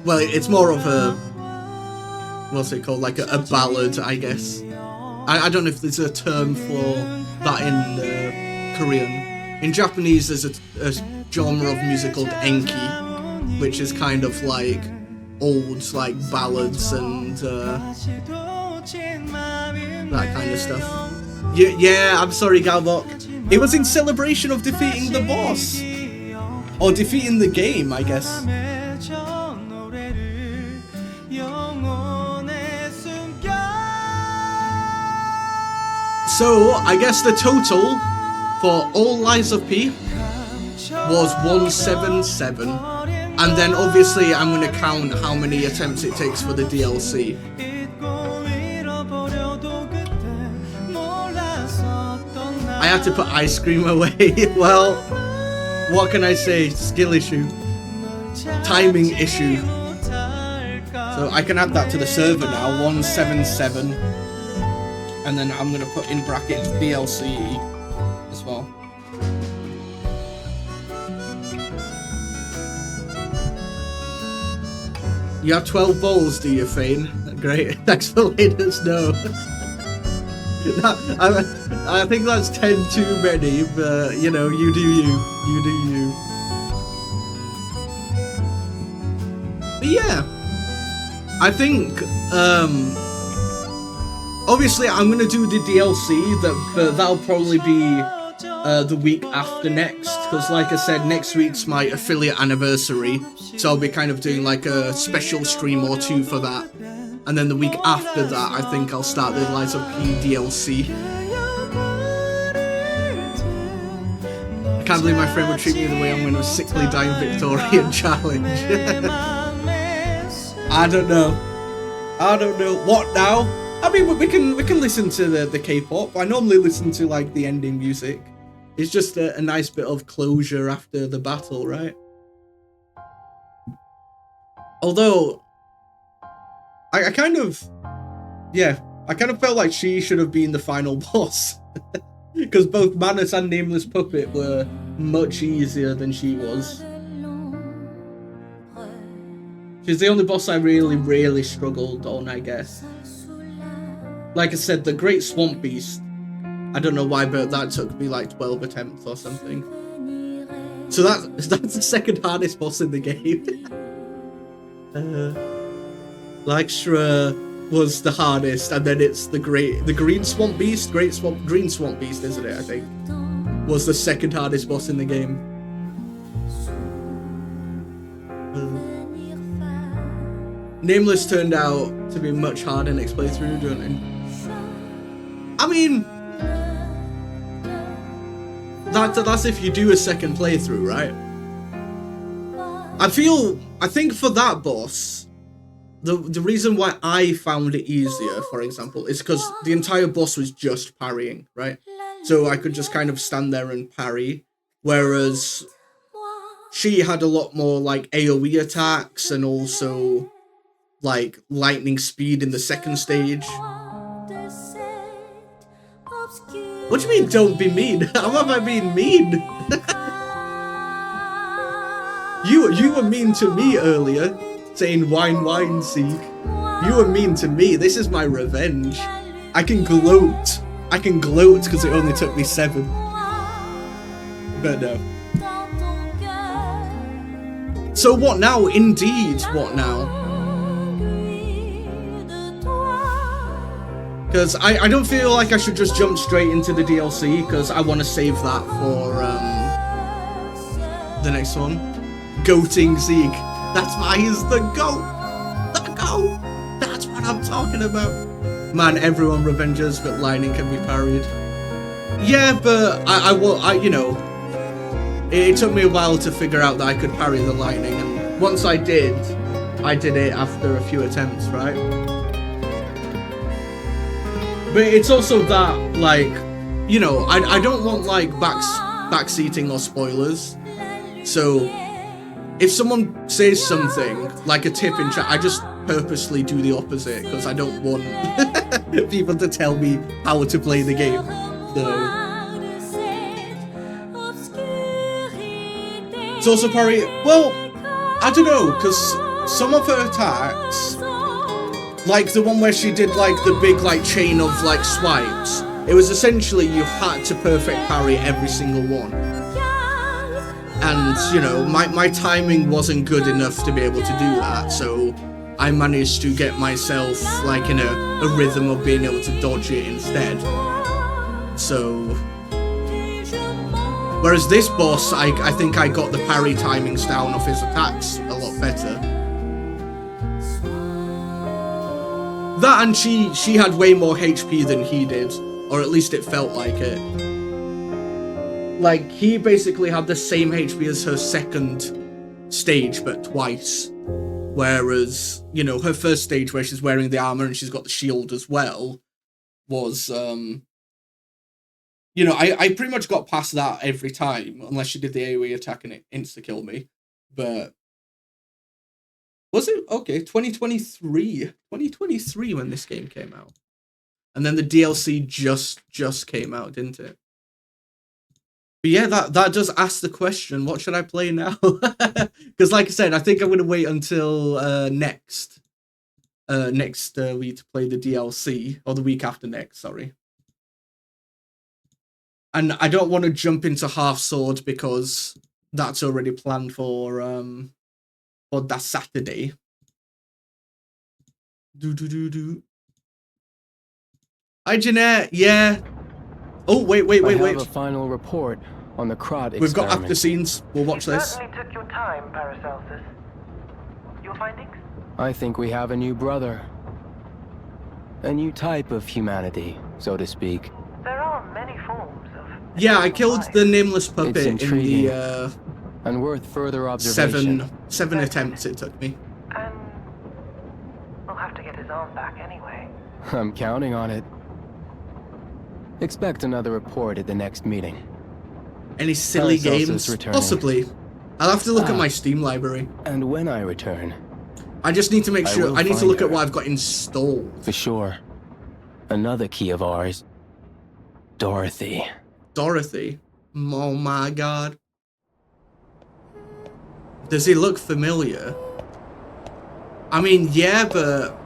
Well, it's more of a... What's it called? Like a ballad, I guess. I don't know if there's a term for that in Korean. In Japanese, there's a genre of music called enki, which is kind of like old like ballads and that kind of stuff. Yeah, I'm sorry, Galbok. It was in celebration of defeating the boss. Or defeating the game, I guess. So, I guess the total for all Lies of P was 177. And then obviously I'm going to count how many attempts it takes for the DLC. I had to put ice cream away. Well, what can I say? Skill issue. Timing issue. So I can add that to the server now, 177. And then I'm going to put in brackets DLC as well. You have 12 balls, do you, Fane? Great. Thanks for letting us know. I think that's 10 too many, but you know, you do you. You do you. But yeah, I think obviously I'm gonna do the DLC, but that'll probably be the week after next, because like I said, next week's my affiliate anniversary, so I'll be kind of doing like a special stream or two for that. And then the week after that, I think I'll start the liesofp DLC. I can't believe my friend would treat me the way I'm going to sickly dying Victorian challenge. I don't know. What now? I mean, we can listen to the K-pop. I normally listen to like the ending music. It's just a nice bit of closure after the battle, right? Although I kind of felt like she should have been the final boss. Because both Manus and Nameless Puppet were much easier than she was. She's the only boss I really struggled on, I guess. Like I said, the Great Swamp Beast, I don't know why, but that took me like 12 attempts or something. So that's the second hardest boss in the game. Lyxra was the hardest, and then it's the Green Swamp Beast, Green Swamp Beast, isn't it? I think was the second hardest boss in the game. Nameless turned out to be much harder next playthrough, don't it? I mean, that's if you do a second playthrough, right? I think for that boss, the reason why I found it easier, for example, is because the entire boss was just parrying, right? So I could just kind of stand there and parry, whereas she had a lot more like AoE attacks and also like lightning speed in the second stage. What do you mean, don't be mean? How am I being mean? You were mean to me earlier, saying wine, Seek. You were mean to me. This is my revenge. I can gloat because it only took me 7. But no. So what now? Indeed, what now? Because I don't feel like I should just jump straight into the DLC, because I want to save that for the next one. Goating Zeke. He's the goat. The goat. That's what I'm talking about. Man, everyone revenges, but lightning can be parried. Yeah, but I you know, it took me a while to figure out that I could parry the lightning, and once I did it after a few attempts, right? But it's also that, like, you know, I don't want like backseating or spoilers. So if someone says something like a tip in chat, I just purposely do the opposite because I don't want people to tell me how to play the game. So it's also parry. Well, I don't know, because some of her attacks, like the one where she did like the big like chain of like swipes, it was essentially you had to perfect parry every single one. And, you know, my timing wasn't good enough to be able to do that, so I managed to get myself, like, in a rhythm of being able to dodge it instead. So whereas this boss, I think I got the parry timings down of his attacks a lot better. That, and she had way more HP than he did, or at least it felt like it. Like, he basically had the same HP as her second stage, but twice. Whereas, you know, her first stage where she's wearing the armor and she's got the shield as well was, you know, I pretty much got past that every time, unless she did the AoE attack and it insta-killed me. But was it? Okay, 2023 when this game came out. And then the DLC just came out, didn't it? But yeah, that does ask the question, what should I play now? Because like I said, I think I'm going to wait until next week to play the DLC, or the week after next, sorry. And I don't want to jump into Half Sword because that's already planned for that Saturday. Hi, Jeanette. Yeah. Oh, wait. I have a final report on the Krot experiment. We've got after scenes. We'll watch this. Certainly took your time, Paracelsus. Your findings? I think we have a new brother. A new type of humanity, so to speak. There are many forms of... Yeah, I killed the nameless puppet in intriguing. the And worth further observation. seven attempts it took me. And we'll have to get his arm back anyway. I'm counting on it. Expect another report at the next meeting. Any silly Paracelsus games? returning. Possibly. I'll have to look at my Steam library. And when I return, I just need to make sure. I need to find look at her. what I've got installed. for sure, another key of ours, Dorothy. Dorothy. Oh my god. Does he look familiar? I mean, yeah, but...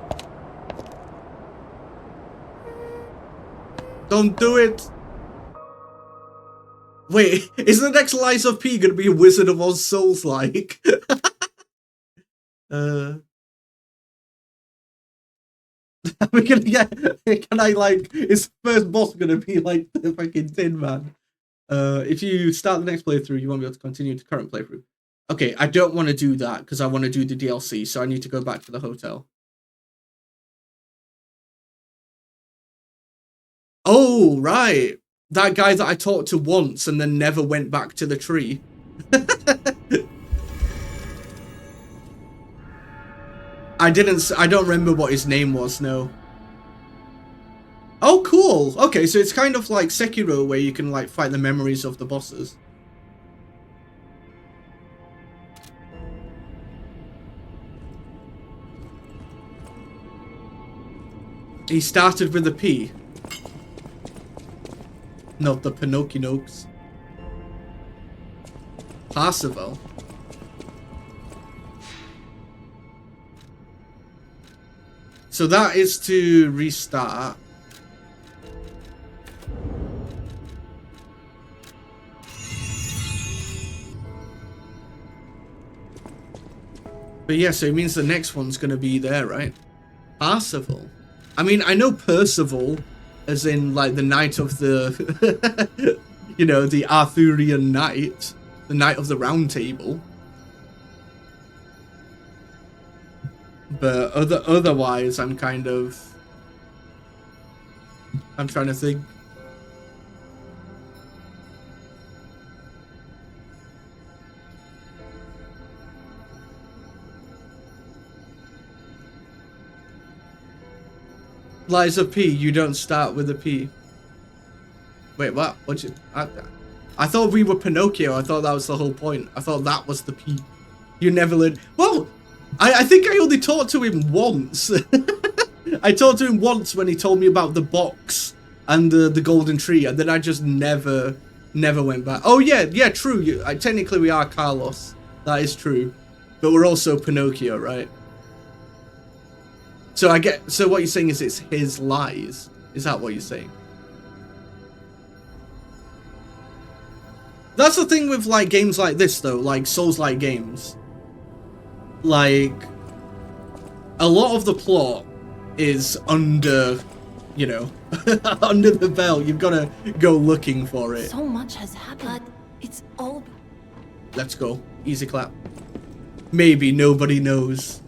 Don't do it! Wait, is the next liesofp gonna be a Wizard of Oz Souls-like? Are we gonna get... Can I, like... Is the first boss gonna be, like, the fucking Tin Man? If you start the next playthrough, you won't be able to continue the current playthrough. Okay, I don't want to do that, because I want to do the DLC, so I need to go back to the hotel. Oh, right. That guy that I talked to once and then never went back to the tree. I don't remember what his name was, no. Oh, cool. Okay, so it's kind of like Sekiro, where you can, like, fight the memories of the bosses. He started with a P. Not the Pinocchio-nokes. Parsifal. So that is to restart. But yeah, so it means the next one's gonna be there, right? Parsifal. I mean, I know Percival, as in, like, the knight of the, you know, the Arthurian knight, the knight of the Round Table. But otherwise, I'm kind of... I'm trying to think. liesofp, you don't start with a P. Wait, what? What'd you... I thought we were Pinocchio. I thought that was the whole point. I thought that was the P. You never learned... Well, I think I only talked to him once. I talked to him once when he told me about the box and the golden tree, and then I just never went back. Oh, yeah, true. Technically, we are Carlos. That is true. But we're also Pinocchio, right? So so what you're saying is it's his lies. Is that what you're saying? That's the thing with, like, games like this, though, like Souls-like games. Like, a lot of the plot is under, you know, under the belt. You've got to go looking for it. So much has happened. It's all... Let's go. Easy clap. Maybe nobody knows.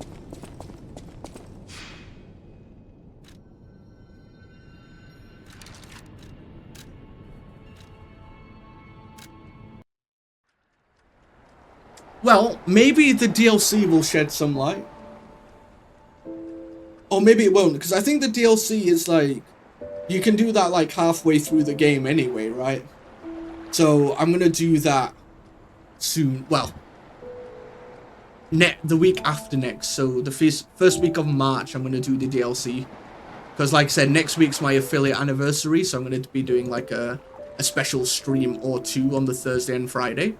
Well, maybe the DLC will shed some light. Or maybe it won't, because I think the DLC is like... You can do that like halfway through the game anyway, right? So I'm going to do that soon. Well, the week after next. So the first week of March, I'm going to do the DLC. Because like I said, next week's my affiliate anniversary. So I'm going to be doing like a special stream or two on the Thursday and Friday.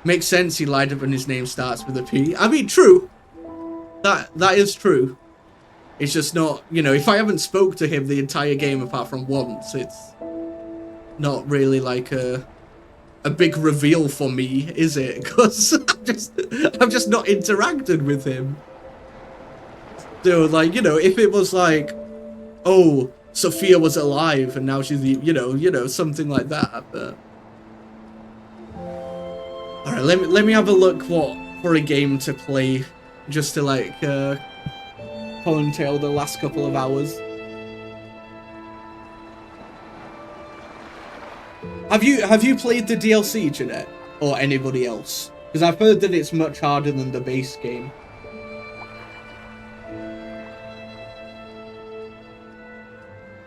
Makes sense, he lied when his name starts with a P. I mean, true. That is true. It's just not, you know, if I haven't spoke to him the entire game apart from once, not really like a big reveal for me, is it? Because I've just not interacted with him. So, like, you know, if it was like, oh, Sophia was alive and now she's, you know, something like that. But all right, let me have a look for a game to play, just to like ponytail the last couple of hours. Have you played the DLC, Jeanette, or anybody else? Because I've heard that it's much harder than the base game.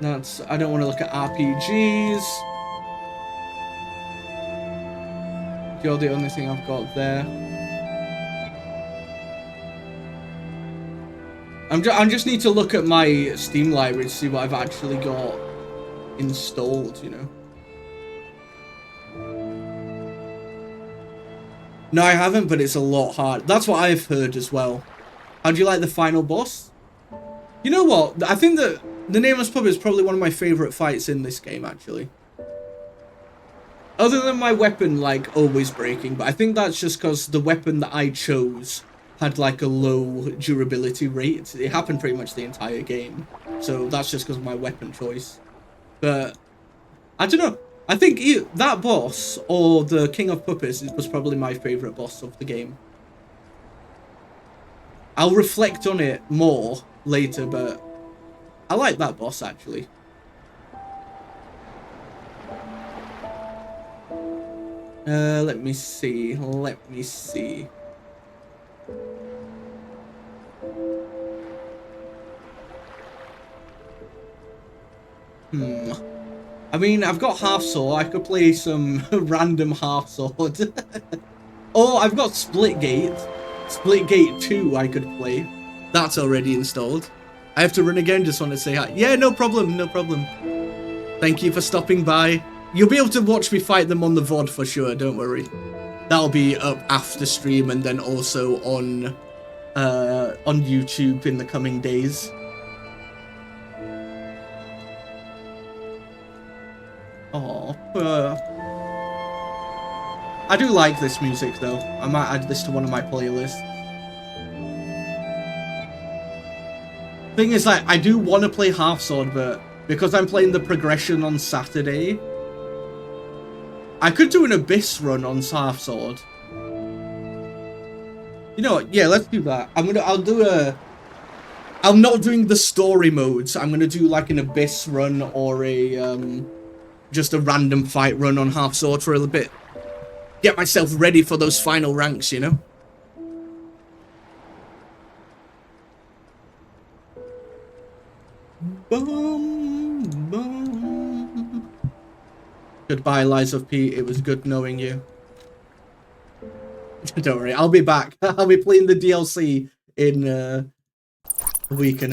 I don't want to look at RPGs. You're the only thing I've got there. I just need to look at my Steam library to see what I've actually got installed, you know. No, I haven't, but it's a lot hard. That's what I've heard as well. How do you like the final boss? You know what? I think that the Nameless Puppet is probably one of my favourite fights in this game, actually. Other than my weapon, like, always breaking, but I think that's just because the weapon that I chose had, like, a low durability rate. It happened pretty much the entire game. So that's just because of my weapon choice. But, I don't know. I think that boss, or the King of Puppets, was probably my favourite boss of the game. I'll reflect on it more later, but I like that boss, actually. Let me see. I mean, I've got half sword. I could play some random half sword. Oh, I've got Splitgate. Splitgate 2 I could play. That's already installed. I have to run again, just want to say hi. Yeah, no problem, no problem. Thank you for stopping by. You'll be able to watch me fight them on the VOD for sure, don't worry. That'll be up after stream and then also on YouTube in the coming days. Oh, I do like this music though. I might add this to one of my playlists. Thing is, like, I do want to play Half Sword, but because I'm playing the progression on Saturday, I could do an Abyss run on Half Sword. You know what? Yeah, let's do that. I'm not doing the story modes. I'm gonna do like an Abyss run or a just a random fight run on Half Sword for a little bit. Get myself ready for those final ranks, you know? Boom, boom. Goodbye, liesofp. It was good knowing you. Don't worry, I'll be back. I'll be playing the DLC in a week and a